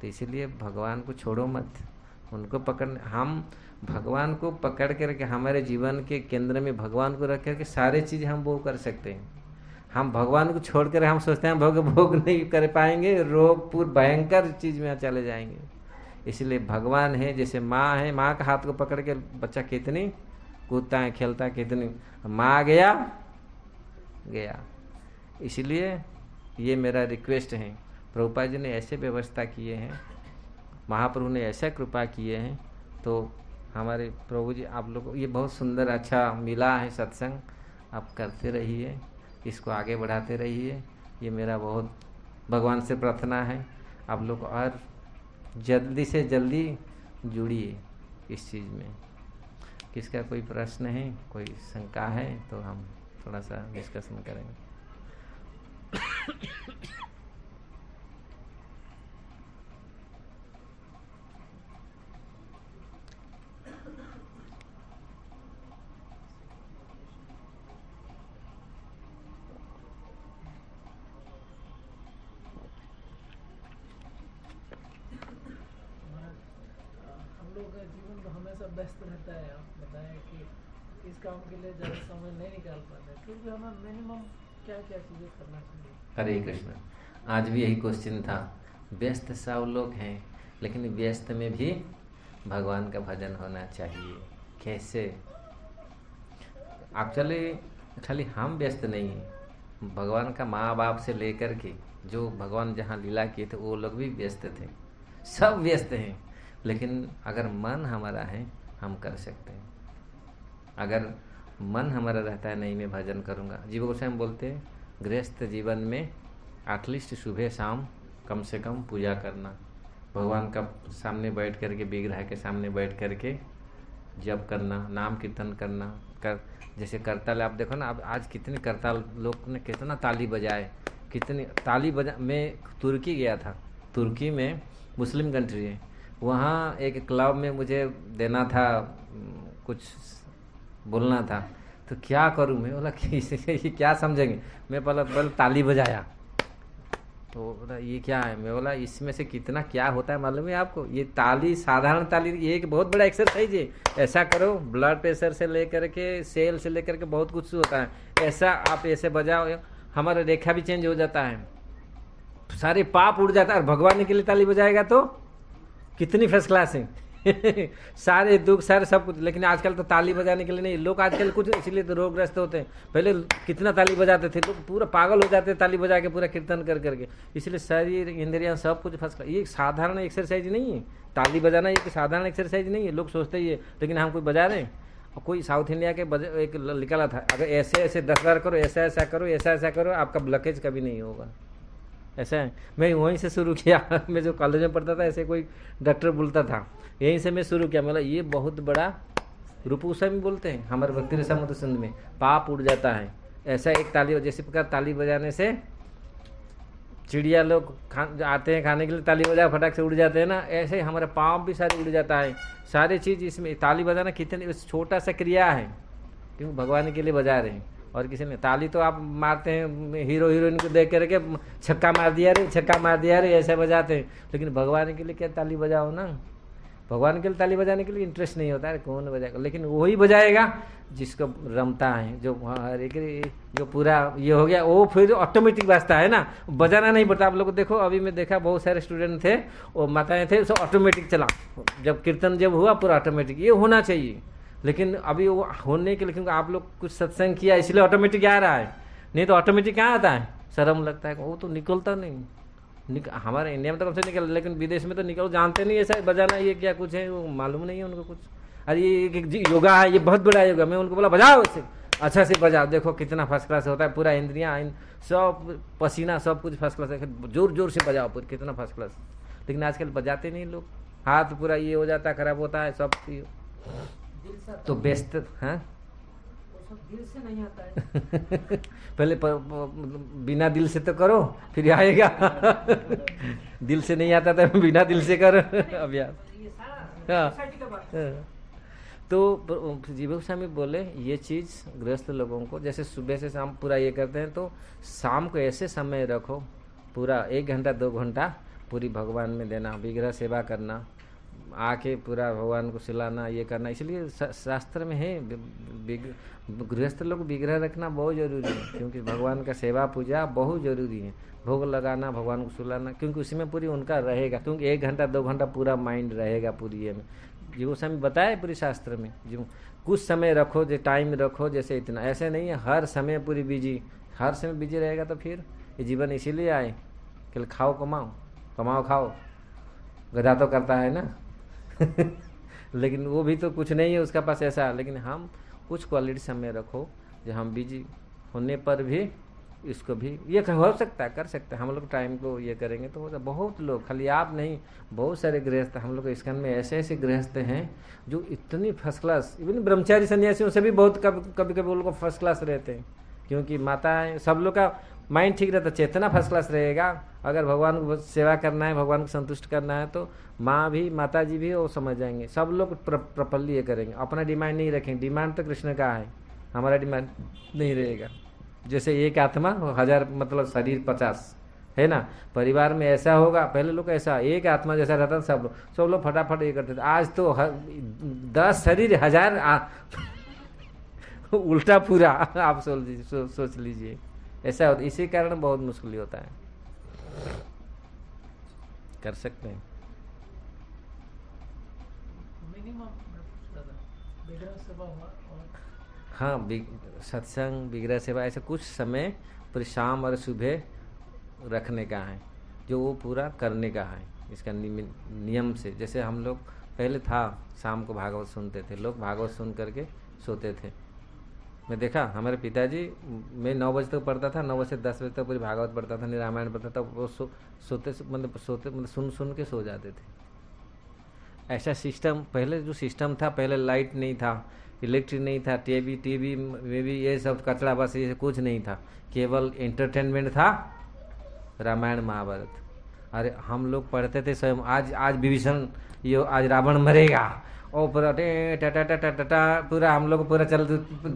तो इसीलिए भगवान को छोड़ो मत, उनको पकड़, हम भगवान को पकड़ करके हमारे जीवन के केंद्र में भगवान को रख करके सारे चीज हम वो कर सकते हैं। हम भगवान को छोड़कर हम सोचते हैं भोग नहीं कर पाएंगे, रोग पूर्ण भयंकर चीज में चले जाएंगे। इसलिए भगवान है, जैसे माँ है, माँ का हाथ को पकड़ के बच्चा कितनी कूदता है खेलता है, कितनी, माँ गया। इसलिए ये मेरा रिक्वेस्ट है, प्रभुपाद जी ने ऐसे व्यवस्था किए हैं, महाप्रभु ने ऐसा कृपा किए हैं, तो हमारे प्रभु जी आप लोग को ये बहुत सुंदर अच्छा मिला है सत्संग, आप करते रहिए, इसको आगे बढ़ाते रहिए। ये मेरा बहुत भगवान से प्रार्थना है, आप लोग और जल्दी से जल्दी जुड़िए इस चीज़ में। किसका कोई प्रश्न है, कोई शंका है तो हम थोड़ा सा डिस्कशन करेंगे। व्यस्त रहता है, आप बताएं कि इस काम के लिए ज़्यादा समय नहीं निकाल पाते, फिर भी हमें मिनिमम क्या क्या चीज़ें करना चाहिए। हरे कृष्ण, आज भी यही क्वेश्चन था। व्यस्त सब लोग हैं, लेकिन व्यस्त में भी भगवान का भजन होना चाहिए। कैसे? एक्चुअली खाली हम व्यस्त नहीं हैं, भगवान का माँ बाप से लेकर के जो भगवान जहाँ लीला किए थे वो लोग भी व्यस्त थे, सब व्यस्त हैं। लेकिन अगर मन हमारा है हम कर सकते हैं। अगर मन हमारा रहता है नहीं मैं भजन करूँगा, जीव गोस्वामी बोलते हैं गृहस्थ जीवन में एटलीस्ट सुबह शाम कम से कम पूजा करना, भगवान का सामने बैठ करके, विग्रह के सामने बैठ करके जप करना, नाम कीर्तन करना। जैसे करताल आप देखो ना, अब आज कितने करताल लोग ने कितना ताली बजाए, कितनी ताली बजा। मैं तुर्की गया था, तुर्की में मुस्लिम कंट्री है, वहाँ एक क्लब में मुझे देना था, कुछ बोलना था, तो क्या करूँ मैं, बोला ये क्या समझेंगे। मैं पहले ताली बजाया तो बोला ये क्या है, मैं बोला इसमें से कितना क्या होता है मालूम है आपको। ये ताली, साधारण ताली, ये एक बहुत बड़ा एक्सरसाइज है। ऐसा करो, ब्लड प्रेशर से लेकर के, सेल से लेकर के बहुत कुछ होता है। ऐसा आप ऐसे बजाओ, हमारा रेखा भी चेंज हो जाता है, सारे पाप उड़ जाता है। और भगवान के लिए ताली बजाएगा तो कितनी फर्स्ट क्लास है। सारे दुख सारे सब कुछ, लेकिन आजकल तो ताली बजाने के लिए नहीं, लोग आजकल कुछ इसीलिए तो रोगग्रस्त होते हैं। पहले कितना ताली बजाते थे लोग, पूरा पागल हो जाते ताली बजा के पूरा कीर्तन कर करके। इसलिए शरीर इंद्रियां सब कुछ फर्स्ट क्लास। ये साधारण एक्सरसाइज नहीं है, ताली बजाना ये साधारण एक्सरसाइज नहीं है। लोग सोचते ही है, लेकिन हम कोई बजा रहे हैं। और कोई साउथ इंडिया के एक निकाला था, अगर ऐसे ऐसे 10 बार करो, ऐसा ऐसा करो, ऐसा ऐसा करो, आपका ब्लॉकेज कभी नहीं होगा। ऐसा है, मैं वहीं से शुरू किया। मैं जो कॉलेज में पढ़ता था, ऐसे कोई डॉक्टर बोलता था, यहीं से मैं शुरू किया। मतलब ये बहुत बड़ा रूपूसा में बोलते हैं हमारे भक्ति समुद्र सिंध में, पाप उड़ जाता है। ऐसा एक ताली, जैसे प्रकार ताली बजाने से चिड़िया लोग आते हैं खाने के लिए, ताली बजा फटाक से उड़ जाते हैं ना, ऐसे ही हमारे पाँव भी सारे उड़ जाता है। सारी चीज़ इसमें ताली बजाना कितनी छोटा सा क्रिया है, क्योंकि भगवान के लिए बजा रहे हैं और किसी ने। ताली तो आप मारते हैं हीरो हीरोइन को देख करके, छक्का मार दिया रे, छक्का मार दिया रे, ऐसे बजाते हैं। लेकिन भगवान के लिए क्या ताली बजाओ ना, भगवान के लिए ताली बजाने के लिए इंटरेस्ट नहीं होता है, कौन बजाएगा। लेकिन वही बजाएगा जिसको रमता है, जो हर एक जो पूरा ये हो गया, वो फिर ऑटोमेटिक बजता है ना, बजाना नहीं पड़ता। आप लोग देखो, अभी मैं देखा बहुत सारे स्टूडेंट थे, वो माताएं थे, सब ऑटोमेटिक चला, जब कीर्तन जब हुआ पूरा ऑटोमेटिक। ये होना चाहिए, लेकिन अभी वो होने के लिए, क्योंकि आप लोग कुछ सत्संग किया इसलिए ऑटोमेटिक आ रहा है, नहीं तो ऑटोमेटिक कहाँ आता है, शर्म लगता है, वो तो निकलता नहीं। हमारे इंडिया में तो कम से निकल, लेकिन विदेश में तो निकल, जानते नहीं ऐसा बजाना ये क्या कुछ है, वो मालूम नहीं है उनको कुछ। अरे ये योगा है, ये बहुत बड़ा योगा। मैं उनको बोला बजाओ इसे, अच्छा से बजाओ, देखो कितना फर्स्ट क्लास होता है, पूरा इंद्रियाँ सब पसीना सब कुछ फर्स्ट क्लास है, जोर जोर से बजाओ पूरी, कितना फर्स्ट क्लास। लेकिन आजकल बजाते नहीं लोग, हाथ पूरा ये हो जाता है, खराब होता है सब। तो बेस्ट हाँ, दिल से नहीं आता है। पहले बिना दिल से तो करो, फिर आएगा। दिल से नहीं आता तो बिना दिल से करो अभ्यास। तो जीव गोस्वामी बोले ये चीज गृहस्थ लोगों को, जैसे सुबह से शाम पूरा ये करते हैं, तो शाम को ऐसे समय रखो, पूरा 1 घंटा 2 घंटा पूरी भगवान में देना, विग्रह सेवा करना, आके पूरा भगवान को सिलाना, ये करना। इसलिए शास्त्र में है गृहस्थ लोग विग्रह रखना बहुत जरूरी है, क्योंकि भगवान का सेवा पूजा बहुत जरूरी है। भोग लगाना, भगवान को सुलाना, क्योंकि उसमें पूरी उनका रहेगा, क्योंकि 1 घंटा 2 घंटा पूरा माइंड रहेगा पूरी ये में। जो समय बताया पूरी शास्त्र में, जो कुछ समय रखो, जो टाइम रखो, जैसे इतना, ऐसे नहीं है हर समय पूरी बिजी, हर समय बिजी रहेगा तो फिर ये जीवन इसीलिए आए कि खाओ कमाओ, कमाओ खाओ, गधा तो करता है ना। लेकिन वो भी तो कुछ नहीं है उसका पास ऐसा। लेकिन हम कुछ क्वालिटी समय रखो, जो हम बिजी होने पर भी इसको भी ये हो सकता है, कर सकते हैं हम लोग, टाइम को ये करेंगे तो होगा। बहुत लोग, खाली आप नहीं, बहुत सारे गृहस्थ हम लोग इस्कॉन में ऐसे ऐसे गृहस्थ हैं जो इतनी फर्स्ट क्लास, इवन ब्रह्मचारी सन्यासियों से भी बहुत कभी कभी वो लोग फर्स्ट क्लास रहते हैं, क्योंकि माताएं सब लोग का माइंड ठीक रहता, चेतना फर्स्ट क्लास रहेगा। अगर भगवान को सेवा करना है, भगवान को संतुष्ट करना है, तो माँ भी, माता जी भी वो समझ जाएंगे। सब लोग प्रफुल्ल ये करेंगे, अपना डिमांड नहीं रखेंगे। डिमांड तो कृष्ण का है, हमारा डिमांड नहीं रहेगा। जैसे एक आत्मा 1000 मतलब शरीर 50 है ना, परिवार में ऐसा होगा। पहले लोग ऐसा एक आत्मा जैसा रहता था, सब लोग फटाफट ये करते थे। आज तो 10 शरीर 1000 उल्टा पूरा आप सोच लीजिए, ऐसा होता। इसी कारण बहुत मुश्किल होता है। कर सकते हैं मिनिमम विग्रह सेवा और हाँ, सत्संग विग्रह सेवा ऐसे कुछ समय पूरी शाम और सुबह रखने का है, जो वो पूरा करने का है इसका नियम से। जैसे हम लोग पहले था, शाम को भागवत सुनते थे, लोग भागवत सुन करके सोते थे। मैं देखा हमारे पिताजी, मैं 9 बजे तक पढ़ता था, 9 बजे से 10 बजे तक पूरी भागवत पढ़ता था, रामायण पढ़ता था, वो सोते मतलब सुन के सो जाते थे। ऐसा सिस्टम पहले जो सिस्टम था, पहले लाइट नहीं था, इलेक्ट्रिक नहीं था, टीवी में भी ये सब कचरा, बस ये कुछ नहीं था, केवल एंटरटेनमेंट था, रामायण महाभारत। अरे हम लोग पढ़ते थे स्वयं, आज विभीषण, ये आज रावण मरेगा, और पूरा टा पूरा हम लोग पूरा चल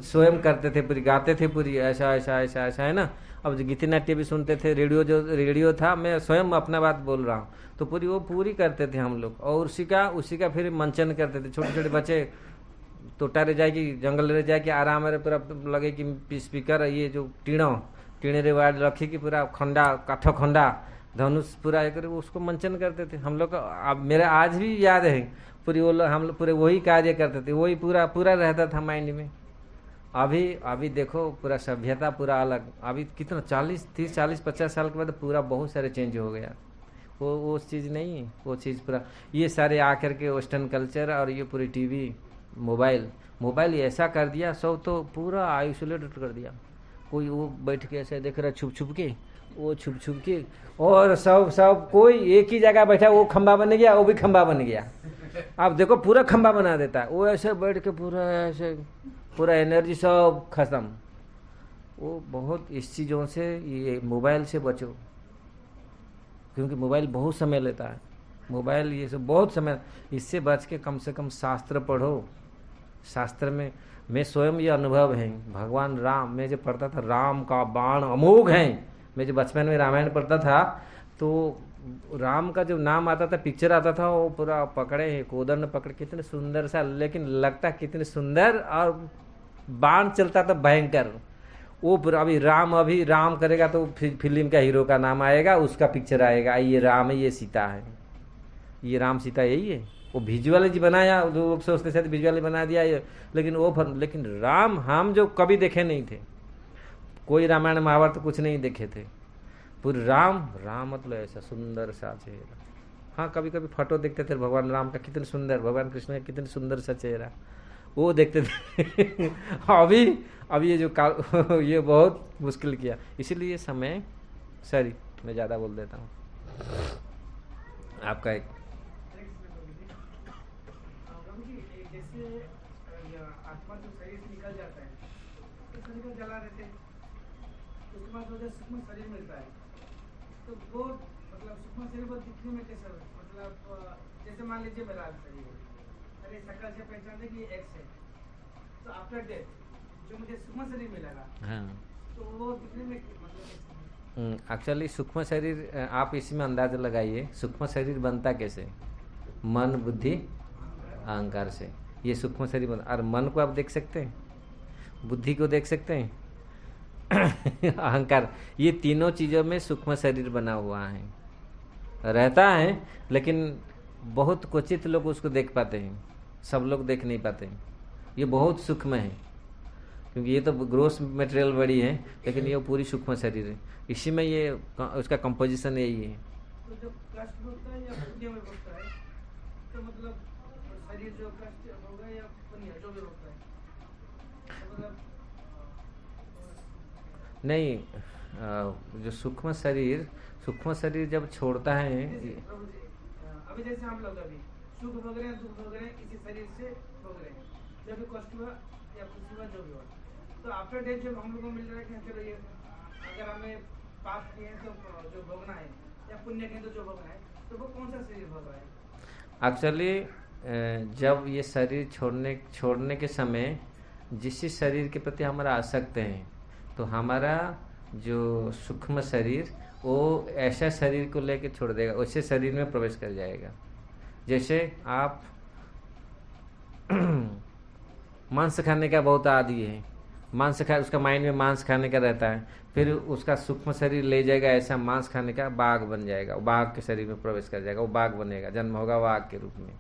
स्वयं करते थे, पूरी गाते थे पूरी, ऐसा ऐसा ऐसा ऐसा है ना। अब जो गीति नाट्य भी सुनते थे, रेडियो था, मैं स्वयं अपना बात बोल रहा हूँ, तो पूरी करते थे हम लोग। और उसी का फिर मंचन करते थे। छोटे छोटे बच्चे तोटा रह जाएगी, जंगल रह जाएगी, आराम रे पूरा लगे कि स्पीकर, ये जो टीणे रे वार्ड रखी कि पूरा खंडा काठ खंडा धनुष पूरा एक उसको मंचन करते थे हम लोग का। अब मेरा आज भी याद है पूरी वो लोग, हम लोग पूरे वही कार्य करते थे, वही पूरा पूरा रहता था माइंड में। अभी अभी देखो पूरा सभ्यता पूरा अलग, अभी कितना 40 साल के बाद पूरा बहुत सारे चेंज हो गया। वो चीज़ नहीं है, वो चीज़ पूरा ये सारे आकर के वेस्टर्न कल्चर और ये पूरी टीवी मोबाइल ऐसा कर दिया, सब तो पूरा आइसोलेटेड कर दिया। कोई वो बैठ के ऐसे देख रहा छुप छुप के, वो छुप छुप के, और सब कोई एक ही जगह बैठा, वो खंबा बन गया, वो भी खंबा बन गया। अब देखो पूरा खंबा बना देता है, वो ऐसे बैठ के पूरा ऐसे पूरा एनर्जी सब खत्म। वो बहुत इस चीज़ों से ये मोबाइल से बचो, क्योंकि मोबाइल बहुत समय लेता है। मोबाइल ये सब बहुत समय, इससे बच के कम से कम शास्त्र पढ़ो। शास्त्र में मैं स्वयं ये अनुभव है, भगवान राम, मैं जो पढ़ता था राम का बाण अमोघ है। मैं जो बचपन में रामायण पढ़ता था तो राम का जो नाम आता था, पिक्चर आता था, वो पूरा पकड़े हैं कोदंड पकड़, कितने सुंदर सा, लेकिन लगता कितने सुंदर, और बाण चलता था भयंकर। वो पूरा अभी राम करेगा तो फिल्म का हीरो का नाम आएगा, उसका पिक्चर आएगा, ये राम है, ये सीता है, ये राम सीता यही है। वो विजुअल जी बनाया, लोग सोचते थे विजुअल बना दिया ये, लेकिन राम हम जो कभी देखे नहीं थे, कोई रामायण महाभारत कुछ नहीं देखे थे। पूरे राम मतलब ऐसा सुंदर सा चेहरा। हाँ कभी कभी फोटो देखते थे भगवान राम का, कितने सुंदर, भगवान कृष्ण का कितने सुंदर सा चेहरा, वो देखते थे। अभी ये जो ये बहुत मुश्किल किया, इसीलिए समय सॉरी मैं ज़्यादा बोल देता हूँ। आपका एक जैसे आत्मा जो शरीर से निकल जाता है तो शरीर को जला देते हैं, उसके बाद जो सूक्ष्म शरीर मिलता है, तो वो मतलब सूक्ष्म शरीर को दिखने में कैसा, मतलब जैसे मान लीजिए मेरा शरीर है, अरे शक्ल से पहचानते कि ये एक्स है, तो आफ्टर डेथ जो मुझे सूक्ष्म शरीर मिलेगा, हाँ, तो वो दिखने में मतलब एक्चुअली सूक्ष्म शरीर आप इसमें अंदाजा लगाइए, सूक्ष्म शरीर बनता कैसे? मन बुद्धि अहंकार से ये सूक्ष्म शरीर बनता। और मन को आप देख सकते हैं, बुद्धि को देख सकते हैं, अहंकार, ये तीनों चीज़ों में सूक्ष्म शरीर बना हुआ है, रहता है, लेकिन बहुत क्वचित लोग उसको देख पाते हैं, सब लोग देख नहीं पाते हैं। ये बहुत सूक्ष्म है, क्योंकि ये तो ग्रोस मटेरियल बड़ी है, लेकिन ये पूरी सूक्ष्म शरीर है। इसी में ये उसका कंपोजिशन यही है। तो जब कष्ट होता है या बुद्धि में होता है, तो मतलब शरीर जो कष्ट होगा या पुण्य जो भी होता है, तो मतलब नहीं, जो सूक्ष्म शरीर जब छोड़ता है, अभी जैसे हम लोग अभी सुख भोग रहे हैं, दुख भोग रहे हैं, इसी शरीर से भोग रहे हैं, जब भी कष्ट हुआ या खुशी हुआ जो भी हुआ, तो आफ्टर डेथ जब हम लोग को मिल रहा है कि चलो ये अगर हमें पाप किए हैं तो जो भोगना है, या पुण्य किए तो जो भोगना है, तो वो कौन सा शरीर भोग रहा है? एक्चुअली जब ये शरीर छोड़ने के समय जिस शरीर के प्रति हमारा आसक्त है, तो हमारा जो सूक्ष्म शरीर वो ऐसा शरीर को लेकर छोड़ देगा, उसे शरीर में प्रवेश कर जाएगा। जैसे आप मांस खाने का बहुत आदी है, मांस खा, उसका माइंड में मांस खाने का रहता है, फिर उसका सूक्ष्म शरीर ले जाएगा ऐसा मांस खाने का, बाघ बन जाएगा, बाघ के शरीर में प्रवेश कर जाएगा, वो बाघ बनेगा, जन्म होगा बाघ के रूप में।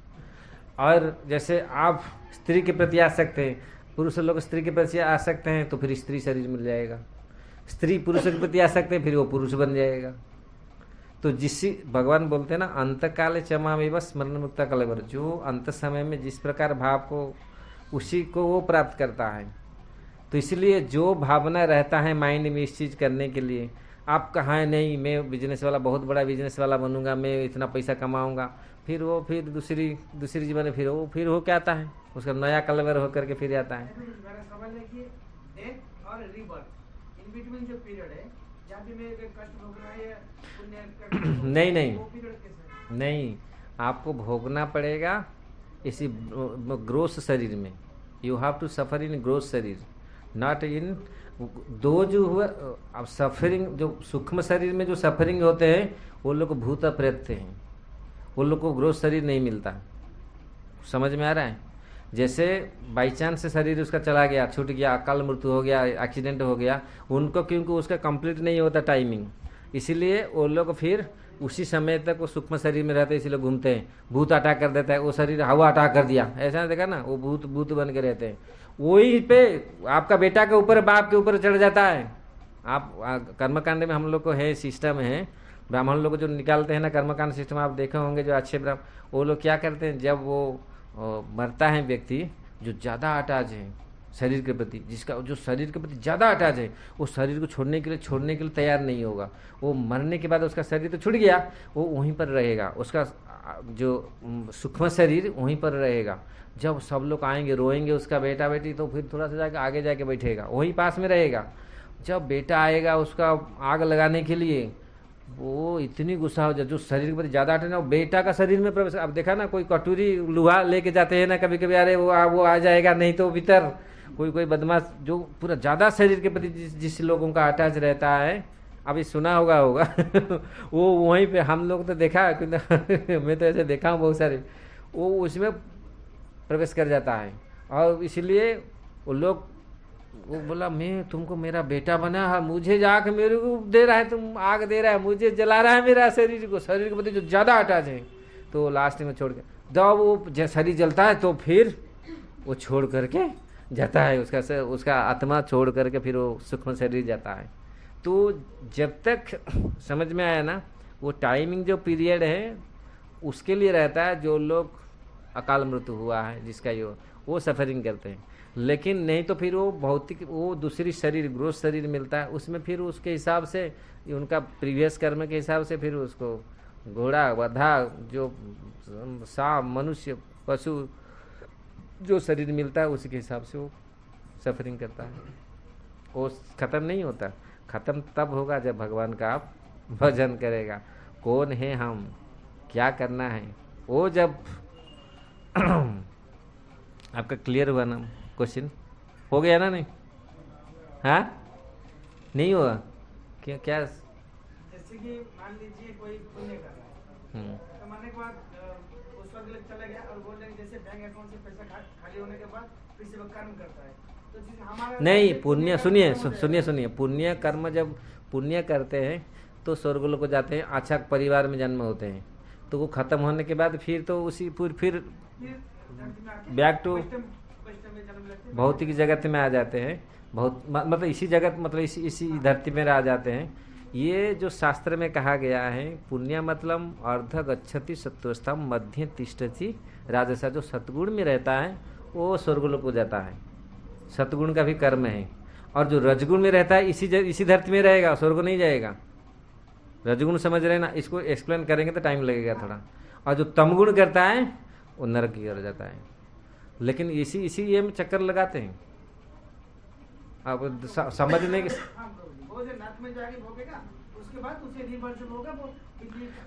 और जैसे आप स्त्री के प्रति आ सकते हैं, पुरुष लोग स्त्री के प्रति आ सकते हैं, तो फिर स्त्री शरीर मिल जाएगा। स्त्री पुरुष के प्रति आ सकते हैं, फिर वो पुरुष बन जाएगा। तो जिस भगवान बोलते हैं ना, अंत काले चमा में बस स्मरण मुक्ता कलेवर, जो अंत समय में जिस प्रकार भाव को, उसी को वो प्राप्त करता है। तो इसलिए जो भावना रहता है माइंड में इस चीज़ करने के लिए, आप कहाँ नहीं मैं बिजनेस वाला, बहुत बड़ा बिजनेस वाला बनूंगा, मैं इतना पैसा कमाऊंगा, फिर वो फिर दूसरी जीवन फिर हो क्या आता है, उसका नया कलवर होकर के फिर आता है। मेरा सवाल है कि डेथ और रीबर्थ इन बिटवीन जो पीरियड है, जहाँ भी मैं कष्ट भोग रहा है या पुण्य वो पीरियड कैसा है? नहीं, आपको भोगना पड़ेगा इसी ग्रोस शरीर में। You have to suffer in gross sharir, not in दो जो हुआ। अब सफरिंग जो सूक्ष्म शरीर में जो सफरिंग होते हैं, वो लोग भूत प्रेत हैं, वो लोग को ग्रोस शरीर नहीं मिलता। समझ में आ रहा है? जैसे बाई चांस शरीर उसका चला गया, छूट गया, अकाल मृत्यु हो गया, एक्सीडेंट हो गया, उनको क्योंकि उसका कंप्लीट नहीं होता टाइमिंग, इसीलिए वो लोग फिर उसी समय तक वो सूक्ष्म शरीर में रहते हैं, इसलिए घूमते हैं। भूत अटैक कर देता है, वो शरीर हवा अटैक कर दिया, ऐसा देखा ना, वो भूत भूत बन के रहते हैं। वही पे आपका बेटा के ऊपर बाप के ऊपर चढ़ जाता है। आप कर्मकांड में हम लोग को है सिस्टम है, ब्राह्मण लोग जो निकालते हैं ना कर्मकांड सिस्टम, आप देखे होंगे जो अच्छे ब्राह्मण, वो लोग क्या करते हैं, जब वो मरता है व्यक्ति जो ज़्यादा अटैच है शरीर के प्रति, जिसका जो शरीर के प्रति ज़्यादा अटैच है, वो शरीर को छोड़ने के लिए तैयार नहीं होगा। वो मरने के बाद उसका शरीर तो छूट गया, वो वहीं पर रहेगा, उसका जो सूक्ष्म शरीर वहीं पर रहेगा। जब सब लोग आएंगे रोएंगे उसका बेटा बेटी, तो फिर थोड़ा सा जाके आगे जाके बैठेगा, वहीं पास में रहेगा। जब बेटा आएगा उसका आग लगाने के लिए, वो इतनी गुस्सा हो जाए, जो शरीर के प्रति ज़्यादा अटैच ना, बेटा का शरीर में प्रवेश। अब देखा ना, कोई कटोरी लोहा लेके जाते हैं ना कभी कभी, अरे वो आ जाएगा नहीं तो भीतर। कोई बदमाश जो पूरा ज़्यादा शरीर के प्रति जिस लोगों का अटैच रहता है, अभी सुना होगा वो वहीं पे हम लोग तो देखा मैं तो ऐसे देखा हूँ बहुत सारे, वो उसमें प्रवेश कर जाता है। और इसलिए वो लोग, वो बोला मैं तुमको मेरा बेटा बना है, मुझे जाके मेरे को दे रहा है, तुम आग दे रहा है, मुझे जला रहा है मेरा शरीर के प्रति जो ज़्यादा अटैच है। तो लास्ट में छोड़ के, जब वो शरीर जलता है तो फिर वो छोड़ करके जाता है, उसका आत्मा छोड़ करके फिर वो सूक्ष्म शरीर जाता है। तो जब तक समझ में आया ना, वो टाइमिंग जो पीरियड है उसके लिए रहता है। जो लोग अकाल मृत्यु हुआ है जिसका ये, वो सफरिंग करते हैं। लेकिन नहीं तो फिर वो भौतिक, वो दूसरी शरीर ग्रोथ शरीर मिलता है, उसमें फिर उसके हिसाब से उनका प्रीवियस कर्म के हिसाब से फिर उसको घोड़ा गधा जो सांप मनुष्य पशु जो शरीर मिलता है उसी के हिसाब से वो सफरिंग करता है। वो खत्म नहीं होता, खत्म तब होगा जब भगवान का आप भजन करेगा। कौन है हम, क्या करना है, वो जब आपका क्लियर हुआ ना क्वेश्चन, हो गया ना? नहीं, हाँ नहीं हुआ क्या जैसे कि मान लीजिए कोई पुण्य कर रहा है, तो मरने के बाद उस वक्त चला गया और बोल रहे हैं जैसे बैंक अकाउंट से पैसा खाली होने के बाद फिर से वो कर्म करता है, तो हमारा नहीं पुण्य, सुनिए पुण्य कर्म जब पुण्य करते हैं तो स्वर्गलोक को जाते हैं, अच्छा परिवार में जन्म होते हैं, तो वो खत्म होने के बाद फिर तो उसी फिर बैक टू भौतिक जगत में आ जाते हैं। बहुत मतलब इसी जगत, मतलब इसी धरती में आ जाते हैं। ये जो शास्त्र में कहा गया है, पुण्य मतलब अर्ध गच्छति सत्वस्था मध्य तिष्ठति राजसा, जो सतगुण में रहता है वो स्वर्गलोक को जाता है, सतगुण का भी कर्म है। और जो रजगुण में रहता है इसी धरती में रहेगा, स्वर्ग नहीं जाएगा। रजगुण समझ रहे ना, इसको एक्सप्लेन करेंगे तो टाइम लगेगा थोड़ा। और जो तमगुण करता है वो नरक की ओर जाता है। लेकिन इसी ये में चक्कर लगाते हैं, आप समझने के।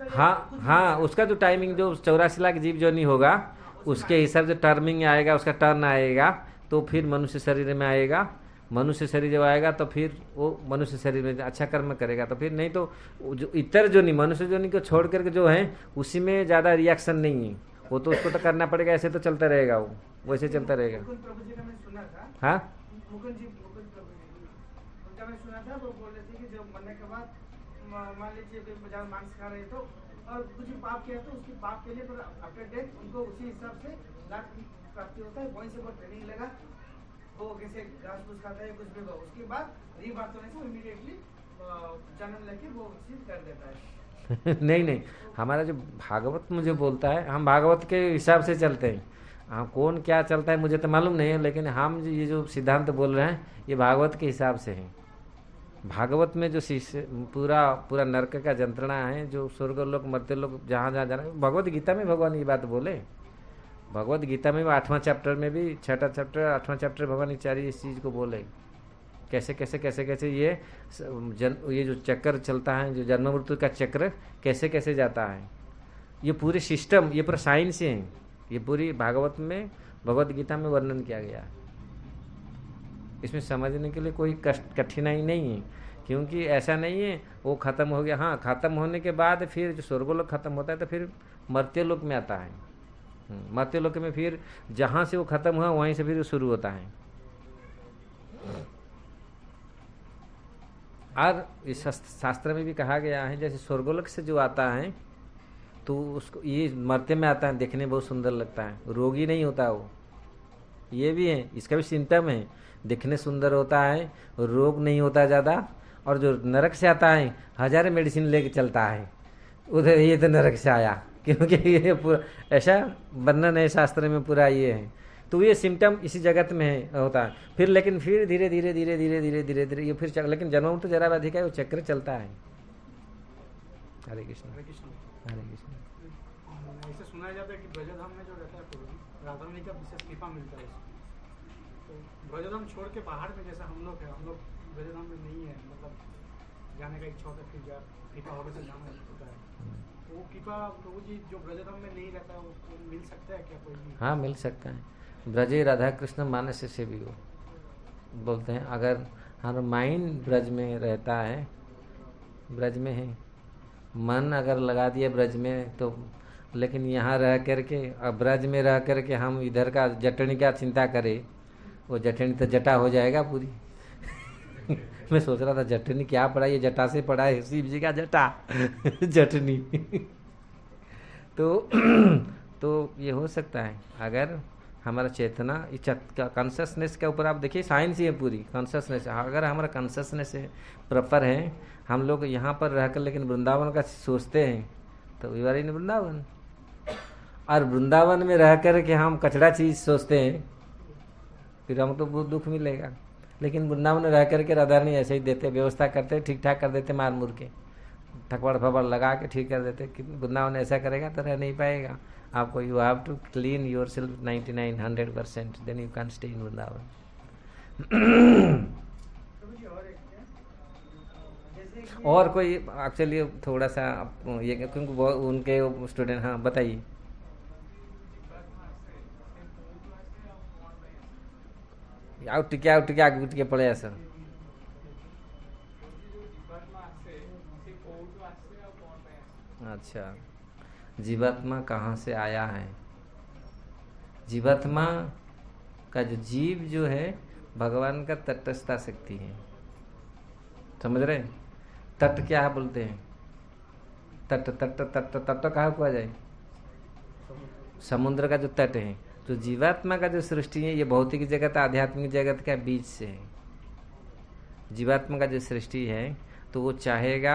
हाँ, उसका जो टाइमिंग जो 84 लाख जीव जो नहीं होगा उसके हिसाब से टर्मिंग आएगा, उसका टर्न आएगा, तो फिर मनुष्य शरीर में आएगा। मनुष्य शरीर जब आएगा तो फिर वो मनुष्य शरीर में अच्छा कर्म करेगा, तो फिर नहीं तो जो इतर जो नहीं मनुष्य जो नहीं को छोड़ करके जो है उसी में ज़्यादा रिएक्शन नहीं है, वो तो उसको तो करना पड़ेगा, ऐसे तो चलता रहेगा, वो वैसे चलता रहेगा। हाँ सुना था, वो बोल रहे थे कि जो मरने के बाद मान लीजिए कोई बाजार मांस खा रहे तो और कुछ पाप किया तो उसके पाप के लिए आफ्टर डेथ उनको उसी हिसाब से लाभ प्राप्ति होता है। वहीं से वो ट्रेनिंग लेगा, वो कैसे घास फूस खाता है कुछ भी, उसके बाद रीबात होने से इमीडिएटली जन्म लेके वो चीज कर देता है। नहीं, हमारा जो भागवत मुझे बोलता है, हम भागवत के हिसाब से चलते हैं। हाँ, कौन क्या चलता है मुझे तो मालूम नहीं है, लेकिन हम ये जो सिद्धांत बोल रहे हैं ये भागवत के हिसाब से है। भागवत में जो पूरा नरक का यंत्रणा है, जो स्वर्ग लोग मरते लोग जहाँ जहाँ जाना, भगवत गीता में भगवान ये बात बोले। भगवत गीता में 8वां चैप्टर में भी 6ठा चैप्टर 8वां चैप्टर भगवान आचार्य इस चीज़ को बोले, कैसे कैसे कैसे कैसे ये जो चक्कर चलता है, जो जन्म मृत्यु का चक्र कैसे कैसे जाता है, ये पूरे सिस्टम, ये पूरा साइंस है। ये पूरी भागवत में भगवत गीता में वर्णन किया गया है। इसमें समझने के लिए कोई कठिनाई नहीं है, क्योंकि ऐसा नहीं है वो खत्म हो गया। हाँ, खत्म होने के बाद फिर जो स्वर्गलोक खत्म होता है तो फिर मर्त्यलोक में आता है। मर्त्यलोक में फिर जहाँ से वो खत्म हुआ वहीं से फिर शुरू होता है। और इस शास्त्र में भी कहा गया है, जैसे स्वर्गोलोक से जो आता है तो उसको ये मरते में आता है, देखने में बहुत सुंदर लगता है, रोगी नहीं होता वो, ये भी है, इसका भी सिम्टम है, दिखने सुंदर होता है, रोग नहीं होता ज़्यादा। और जो नरक से आता है हजारों मेडिसिन लेके चलता है उधर, ये तो नरक से आया, क्योंकि ये पूरा ऐसा वर्णन है शास्त्र में, पूरा ये है। तो ये सिम्टम इसी जगत में है होता है। फिर लेकिन फिर धीरे धीरे धीरे धीरे धीरे धीरे धीरे ये फिर लेकिन जन्म तो जरा अधिक है, वो चक्र चलता है। हरे कृष्ण हरे कृष्ण। हरे कृष्ण। ऐसे सुना जाता है कि ब्रजधाम में जो रहता है पूर्वी, राधा रानी का विशेष कृपा मिलता है उसको। तो ब्रजधाम छोड़ के बाहर में जैसा हम लोग है, हम लोग ब्रजधाम में नहीं है, मतलब जाने का इच्छा होता है, फिर कृपा होने से जाना होता है। तो वो कृपा प्रभु जी जो ब्रजधाम में नहीं रहता है वो मिल सकता है क्या कोई भी? हाँ मिल सकता है। ब्रजे राधा कृष्ण मानस से भी वो बोलते हैं, अगर हर माइंड ब्रज में रहता है, ब्रज में है, मन अगर लगा दिए ब्रज में तो, लेकिन यहाँ रह करके, अब ब्रज में रह करके हम इधर का जटनी का चिंता करें, वो जटनी तो जटा हो जाएगा पूरी। मैं सोच रहा था जटनी क्या पढ़ा, ये जटा से पढ़ा है, शिव जी का जटा जटनी। तो ये हो सकता है अगर हमारा चेतना कॉन्शसनेस के ऊपर, आप देखिए साइंस ही है पूरी, कॉन्शसनेस अगर हमारा कॉन्शसनेस प्रॉपर है, हम लोग यहाँ पर रहकर लेकिन वृंदावन का सोचते हैं तो वी आर इन वृंदावन, और वृंदावन में रह कर के हम कचरा चीज सोचते हैं फिर हमको तो बहुत दुख मिलेगा। लेकिन वृंदावन में रह करके राधा रानी ऐसे ही देते, व्यवस्था करते, ठीक ठाक कर देते, मार मुर के ठकबड़ फबड़ लगा के ठीक कर देते। कि वृंदावन ऐसा करेगा तो रह नहीं पाएगा आपको, you have to clean yourself 99-100%, then you can stay in Vrindavan. और कोई एक्चुअली थोड़ा सा ये, क्योंकि वो उनके स्टूडेंट, हाँ बताइए। उठ के आगे उठ के पड़े ऐसा। अच्छा, जीवात्मा कहाँ से आया है? जीवात्मा का जो जीव जो है भगवान का तटस्था शक्ति है, समझ रहे? तट क्या है बोलते हैं? तट तट तट तट कहाँ को आ जाए? समुद्र का जो तट है। तो जीवात्मा का जो सृष्टि है ये भौतिक जगत आध्यात्मिक जगत का बीच से है। जीवात्मा का जो सृष्टि है तो वो चाहेगा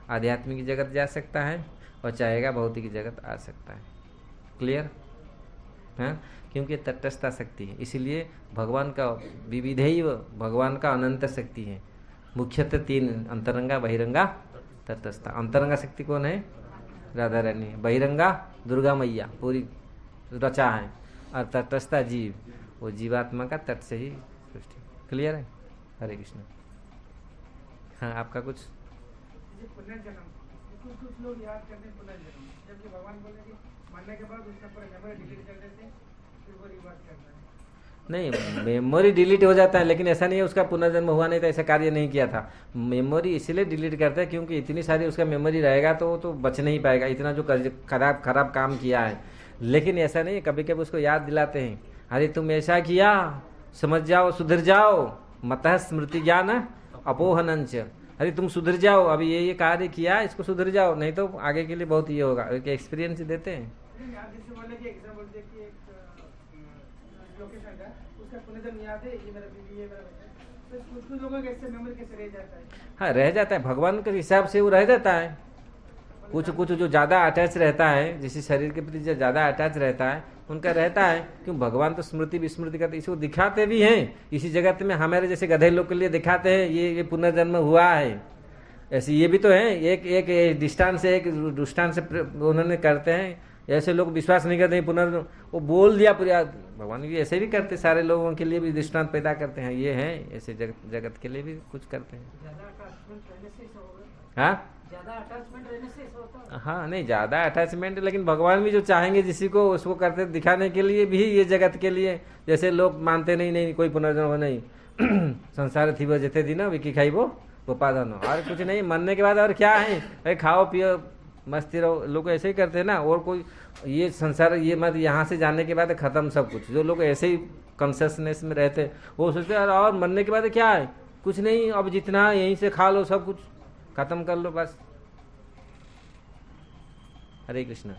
आध्यात्मिक जगत जा सकता है और चाहेगा भौतिक जगत आ सकता है। क्लियर है? क्योंकि तटस्था शक्ति है, इसीलिए भगवान का विविधैव, भगवान का अनंत शक्ति है। मुख्यतः 3, अंतरंगा बहिरंगा तटस्था। अंतरंगा शक्ति कौन है? राधा रानी है। बहिरंगा दुर्गा मैया पूरी रचा है, और तटस्था जीव, वो जीवात्मा का तट से ही सृष्टि। क्लियर है? हरे कृष्ण। हाँ आपका कुछ? पुनर्जन्म, कुछ लोग याद करते हैं पुनर्जन्म, जबकि भगवान बोले कि मरने के बाद उसका पूरा मेमोरी डिलीट कर देते, फिर वो रिवाज करना है। नहीं, मेमोरी डिलीट हो जाता है, लेकिन ऐसा नहीं है उसका पुनर्जन्म हुआ नहीं था, ऐसा कार्य नहीं किया था। मेमोरी इसलिए डिलीट करते हैं क्योंकि इतनी सारी उसका मेमोरी रहेगा तो वो तो बच नहीं पाएगा, इतना जो खराब काम किया है। लेकिन ऐसा नहीं है, कभी कभी उसको याद दिलाते हैं, अरे तुम ऐसा किया, समझ जाओ, सुधर जाओ, मतः स्मृति ज्ञान अपोहनंच, अरे तुम सुधर जाओ, अभी ये कार्य किया, इसको सुधर जाओ, नहीं तो आगे के लिए बहुत ये होगा। एक्सपीरियंस देते हैं। हाँ रह जाता है, भगवान के हिसाब से वो रह जाता है। कुछ जो ज्यादा अटैच रहता है, जिस शरीर के प्रति जो ज्यादा अटैच रहता है उनका रहता है, क्यों? भगवान तो स्मृति विस्मृति करते, इसको दिखाते भी हैं इसी जगत में, हमारे जैसे गधे लोग के लिए दिखाते हैं ये पुनर्जन्म हुआ है। ऐसे ये भी तो है, एक दृष्टांत से एक दृष्टांत से उन्होंने करते हैं। ऐसे लोग विश्वास नहीं करते पुनर्जन्म, वो बोल दिया पूरा। भगवान भी ऐसे भी करते, सारे लोगों के लिए भी दृष्टांत पैदा करते हैं। ये है ऐसे जगत के लिए भी कुछ करते हैं। हाँ ज्यादा अटैचमेंट रहने से ऐसा होता है। हाँ नहीं, ज्यादा अटैचमेंट, लेकिन भगवान भी जो चाहेंगे जिसी को उसको करते दिखाने के लिए भी ये जगत के लिए। जैसे लोग मानते नहीं कोई पुनर्जन्म नहीं, संसार थी वो जते दिन विकी खाई वो पाधन, और कुछ नहीं, मरने के बाद और क्या है, भाई खाओ पियो मस्ती रहो। लोग ऐसे ही करते हैं ना, और कोई ये संसार ये मत, यहाँ से जाने के बाद खत्म सब कुछ। जो लोग ऐसे ही कॉन्शियसनेस में रहते वो सोचते हैं और मरने के बाद क्या है, कुछ नहीं, अब जितना यहीं से खा लो, सब कुछ खत्म कर लो बस। हरे कृष्णा।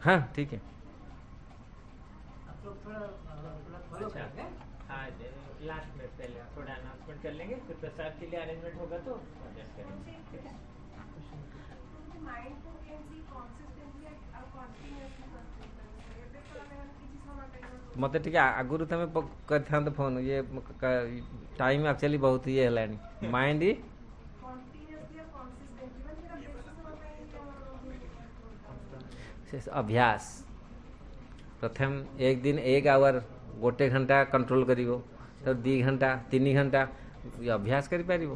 हाँ ठीक है। अच्छा, हाँ लास्ट में पहले थोड़ा अनाउंसमेंट कर लेंगे, फिर प्रसाद के लिए अरेंजमेंट होगा तो एडजस्ट करेंगे, ठीक है। मत टिके आगुरी तुम कर फोन, ये टाइम एक्चुअली बहुत ये है माइंड ही अभ्यास। प्रथम एक दिन 1 आवर गोटे घंटा कंट्रोल करिवो, तो 2 घंटा 3 घंटा अभ्यास करि पारिबो।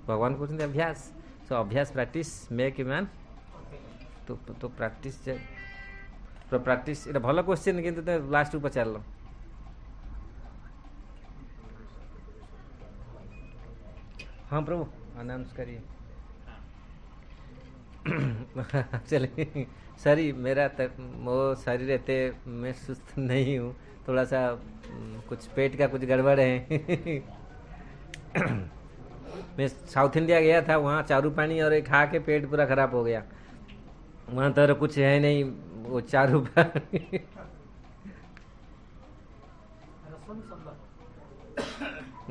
भगवान कहते अभ्यास, सो अभ्यास प्रैक्टिस मेक ए मैन। तो प्रैक्टिस तो प्रैक्टिस एटा भल क्वेश्चन, किंतु तो लास्ट रू पचार लो। हाँ प्रभु अनाउंस करिए। चलिए सॉरी, मेरा वो शरीर रहते मैं सुस्त नहीं हूँ, थोड़ा सा कुछ पेट का कुछ गड़बड़ है। मैं साउथ इंडिया गया था, वहाँ चारू पानी और खा के पेट पूरा खराब हो गया। वहाँ तो कुछ है नहीं, वो चारू पानी।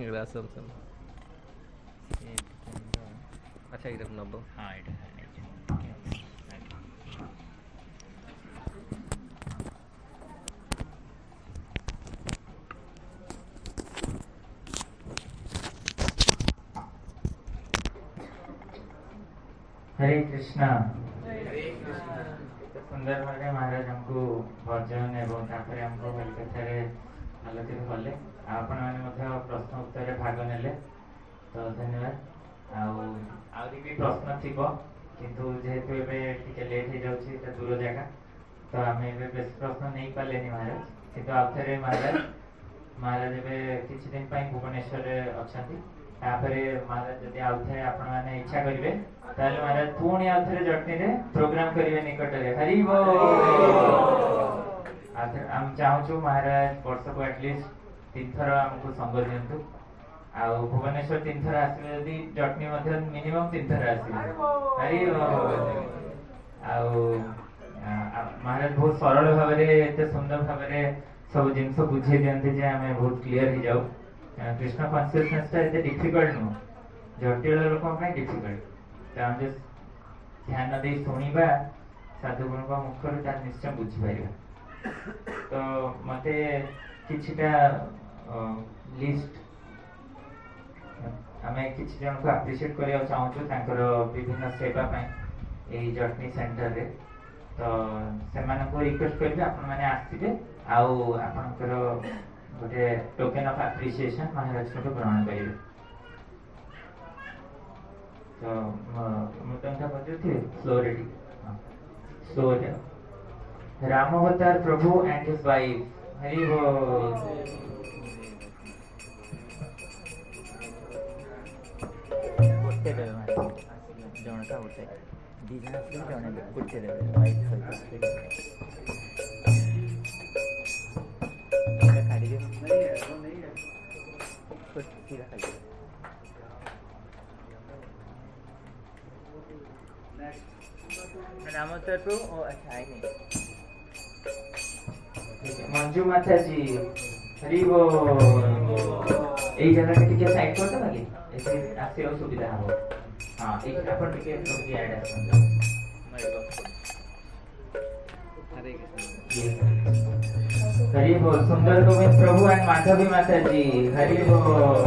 रसम संबर। अच्छा इधर नब्बो। हाँ इधर है। हरे कृष्णा। तो सुंदर भागे महाराज हमको भजन एवं तापर हमको कलकता आलोकित कले। आपण मैंने प्रश्न उत्तर भाग नेले, तो धन्यवाद। आउरी भी प्रश्न थी किंतु जेहेतु टिके लेट हो जाउछि, दूर जगह, तो आम बेस प्रश्न नहीं पाले महाराज। किंतु आउथरे महाराज किछि दिन पई भुवनेश्वर अछंती। तापरे महाराज जदि आउथरे आपण माने इच्छा करिवे ताले महाराज पुणी आउथरे जटनी रे प्रोग्राम करिवे निकट रे। हरि बोल। हम चाहूछु महाराज वर्ष को एटलीस्ट 3 थर हमको संग दियंतु। आ भुवनेश्वर 3 थर आसीबे, जदि जटनी मध्ये मिनिमम 3 थर आसीबे। हरि बोल। महाराज बहुत सरल भाव एते सुंदर भाव सब जिनस बुझे दियंते जे आमे बहुत क्लियर हो जाऊ। कृष्ण कॉन्शियसनेस एते डिफिकल्ट नु, जटिल लोक ପାଇଁ डिफिकल्ट। तो ध्यान दे शुणा साधु गुण का मुखर तार निश्चय बुझी पारिबा। तो मते किछिटा लिस्ट आमे किछि जन को अप्रिशिएट करिया चाहूछु तांकर विभिन्न सेवा ପାଇଁ एई जटनी सेंटर रे। तो से माने को रिक्वेस्ट करबे आपण माने आसीबे आउ आपनकर गोटे टोकन ऑफ एप्रिसिएशन महाराज को ग्रहण करिवे। तो मुतंका बजते स्लो रेडी स्लो राम अवतार प्रभु एंड हिज वाइफ। हरि बोल। गोटे देवे जनता होते दी जन से जने गोटे देवे वाइफ सहित खाड़ी दे नहीं है कुछ सीधा खाड़ी। राम अवतार प्रभु ओ अच्छा है नहीं। मंजू माता जी हरि बोल। एई जगह के टिके साइड करते बाकी ऐसे आसे सुविधा हो। हां एक अपन टिके तो ऐड है। हरे कृष्ण। हरि बोल। सुंदर गोविंद प्रभु एंड माधवी माता जी हरि बोल।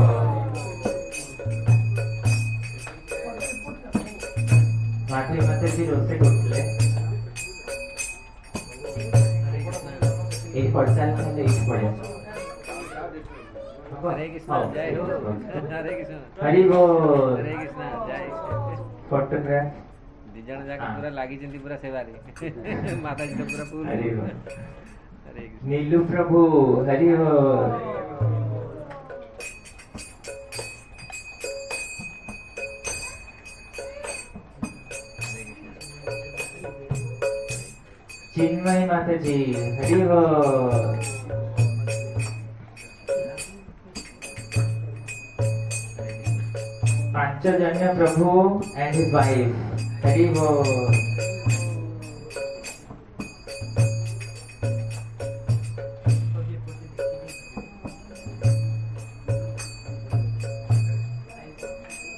माधवी माता जी रोसे करथिले एक पड़साल में एक पड़े। हरे कृष्ण जय हो। हरे कृष्ण। हरि बोल। हरे कृष्ण जय। फोटोग्राफ दी जन जाके पूरा लागी जंती पूरा सेवा रे। माता जी तो पूरा फूल। हरि बोल। हरे कृष्ण। नीलू प्रभु हरि बोल। चिन्मय माता जी हरि बोल। पांचजन्य प्रभु एंड हिज वाइफ। हरि बोल।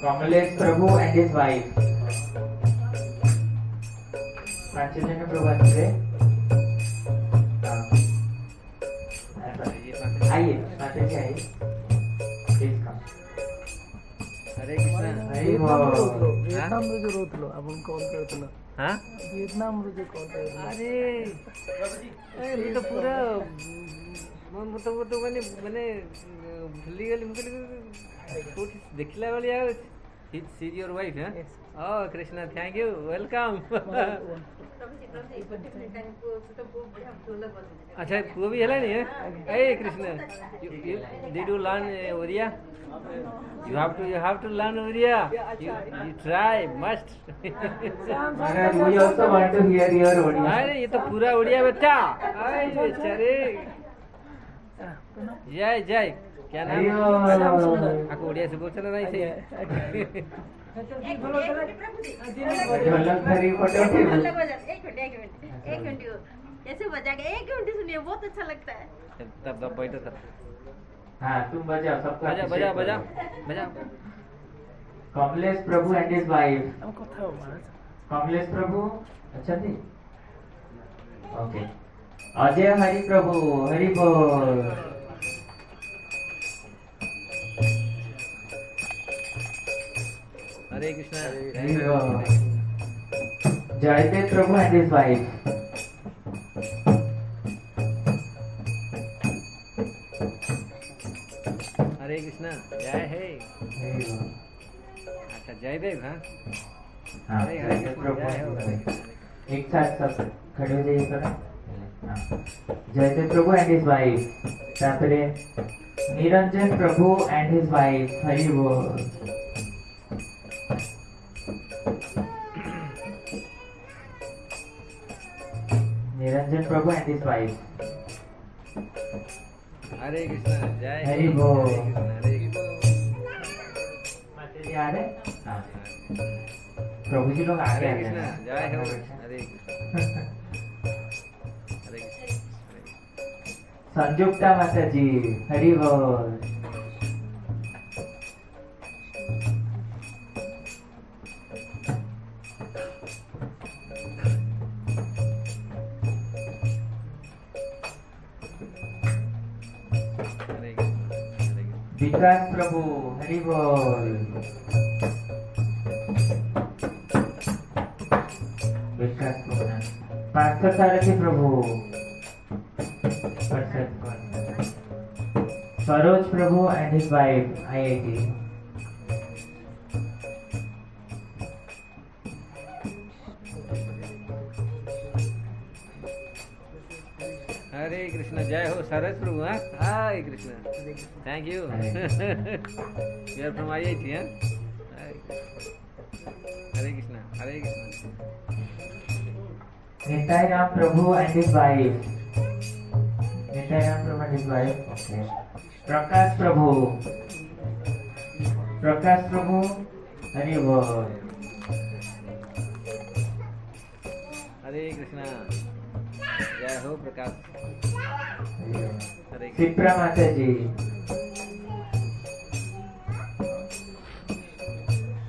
कमलेश प्रभु एंड हिज वाइफ। पांचजन्य प्रभु आइए, माता जी आइए। हरे कृष्ण। हरि बोल। वियतनाम रो जो रोतलो आपण कॉल करतलो। हाँ वियतनाम रो जो कॉल करतलो। अरे ये तो पूरा वो तो मैंने भूली गली मुझे देखला वाली है। शी इज योर वाइफ है? Oh Krishna, thank you, welcome. अच्छा पुआ भी है नहीं है? ए Krishna, did you learn Odia? You have to learn Oriya. You try, must. महाराज, we also want to hear your Oriya. अरे ये तो पूरा ओडिया बच्चा। अरे बेचारे। जय जय, क्या नाम है? आपको ओडिया से बोलना नहीं चाहिए। ढोलक धरी फोटो। एक मिनट ऐसे बजा के 1 घंटे सुनिए, बहुत अच्छा लगता है। तब बैठो तब। हाँ तुम बजाओ, सबका बजा बजा बजा बजा। कमलेश प्रभु एंड हिज वाइफ। हम कथा हो महाराज। कमलेश प्रभु अच्छा थी। ओके। अजय हरि प्रभु। हरि बोल। हरे कृष्णा। हरि बोल। जयदेव प्रभु एंड हिज वाइफ। हरे कृष्णा। जय है। हरि बोल। अच्छा जयदेव। हाँ हाँ, हरे हरे जयदेव कृष्णा, जय हो, हरे प्रभु। कृष्णा। एक साथ सब खड़े हो जाइए करो। हाँ। जयदेव प्रभु एंड हिज वाइफ। तापरे निरंजन प्रभु एंड हिज वाइफ। हरि बोल। निरंजन प्रभु एंड हिज वाइफ। हरे कृष्णा। जय हरि बोल। हरे कृष्णा, हरे कृष्णा। आ रहे? हाँ। प्रभु जी लोग आगे हरे आ कृष्णा। गए। जय हो। हरे कृष्णा। हरे कृष्णा। संयुक्ता माता जी। हरि बोल। विकास प्रभु। हरि बोल। विकास Prabhu. Parth Sarathi Prabhu. Saroj Prabhu and his wife. IIT। Hare Krishna. जय हो सरस प्रभु। हाँ Hare Krishna, thank you. You are from IIT। हाँ Hare Krishna. Hare Krishna. Nitai Ram Prabhu and his wife. Nitai Ram Prabhu and his wife. Okay. Prakash Prabhu. Prakash Prabhu. Hari बोल। हरे कृष्णा। जय हो प्रकाश। हरे कृष्णा। शिप्रा माता जी।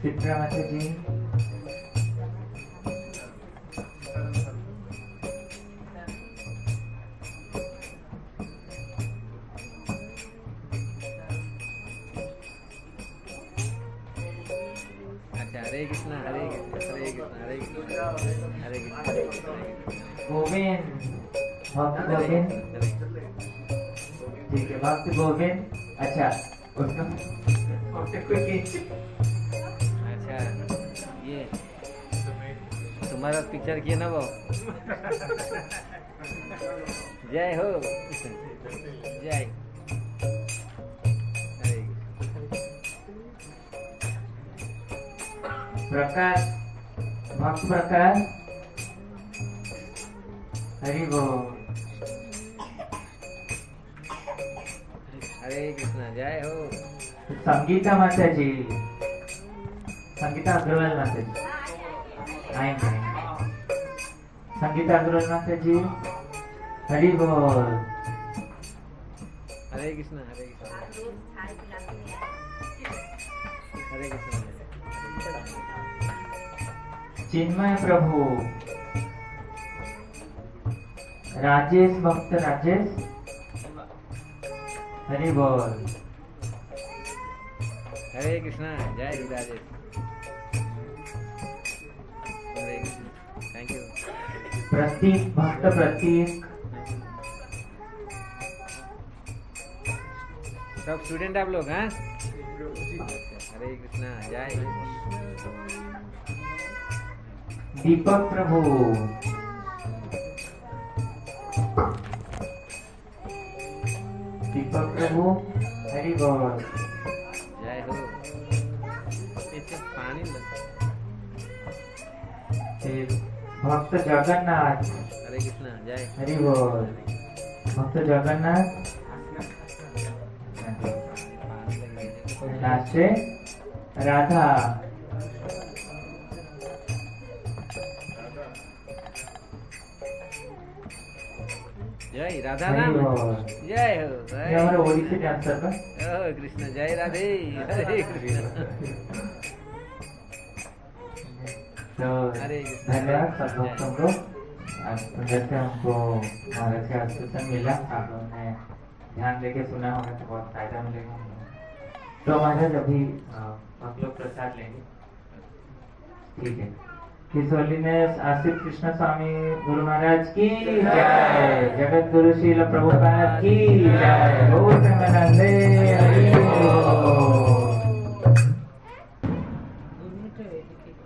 शिप्रा माता जी। अच्छा हरे कृष्णा। हरे कृष्णा। हरे कृष्णा। हरे कृष्णा। हरे कृष्णा। हरे कृष्णा। गोविंद। भक्त गोविंद। ठीक है, भक्त गोविंद। अच्छा उसका फोटो कोई खींच। अच्छा ये तुम्हारा पिक्चर किया ना वो। जय हो। जय। हरे प्रकाश। भक्त प्रकाश। हरि बोल। हरे कृष्णा। जय हो। संगीता माता जी। संगीता अग्रवाल माता जी आएंगे। संगीता अग्रवाल माता जी, हरि बोल। हरे कृष्ण हरे कृष्ण हरे कृष्ण। चिन्मय प्रभु, राजेश भक्त राजेश, हरि बोल। हरे कृष्णा, जय हिंद राजेश। हरे कृष्ण, थैंक यू। प्रतीक भक्त प्रतीक, सब स्टूडेंट आप लोग हैं? हरे कृष्णा, जय हिंद। दीपक प्रभु, दीपक प्रभु, हरि बोल। जय हो। इससे पानी भक्त जगन्नाथ, हरे कृष्णा, जय। हरि बोल। भक्त जगन्नाथ, लास्ट से राधा, जय राधा हरि राम, बोल। जय हो। ये हमारे ओडिसी डांसर का ओ कृष्ण, जय राधे, हरे कृष्ण। तो हरे कृष्ण। धन्यवाद सब भक्तों को। जैसे हमको महाराज का आश्वासन मिला, आप लोगों ने ध्यान देके सुना होगा तो बहुत फायदा मिलेगा हम लोग। तो महाराज अभी हम लोग प्रसाद लेंगे, ठीक है। किशोली ने आशिष कृष्ण स्वामी गुरु महाराज की जय, जगत गुरु शील प्रभुपाद की जय, गौ प्रेमानंदे हरि बोल।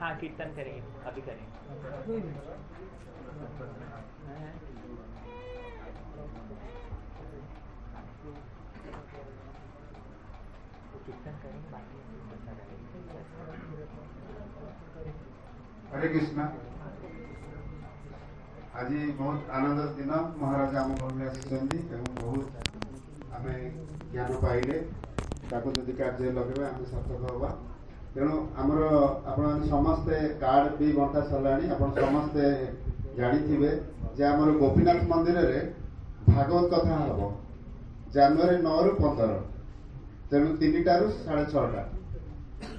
हाँ कीर्तन करेंगे, अभी करेंगे। हरे कृष्णा। आज बहुत आनंद दिन महाराज आम घर आसी बहुत आम ज्ञान पाइले, जदि कार्य लगे आम सार्थक हवा। तेणु आमर आपण समस्ते कार्ड भी बंटा सरला, आप समस्ते जानी जे आमर गोपीनाथ मंदिर रे भागवत कथा हम जनवरी 9 रु 15, तेणु 3टा रु 6:30।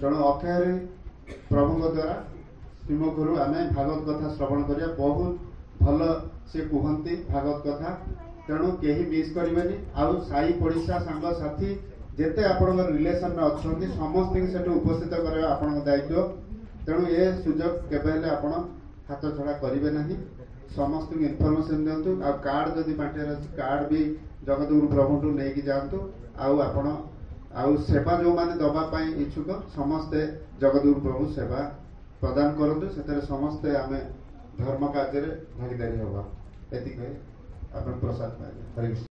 तेणु अक्षय प्रभु द्वारा श्रीमुखरू आम भागवत कथा श्रवण करिया, बहुत भल से कहती भागवत कथा। तेणु कहीं मिस करेंगे। आउ साई पड़िशा सांग साथी जिते आपण रिलेसन अच्छा समस्त से उपस्थित करवा आपण दायित्व। तेणु ये सुजोग केबेले आपण हाथ छड़ा करेंगे ना, समस्त इनफर्मेशन दिंतु। आ कार्ड जदि बांटार अच्छे कार्ड भी जगतगुरु प्रभु नहीं जातु। आपण आउ सेवा जो मैंने दवाई इच्छुक समस्ते जगतगुरु प्रभु सेवा प्रदान करतु। से समस्ते आम धर्म कार्य भागीदारी हवा। ये प्रसाद पाइले। हरे कृष्ण।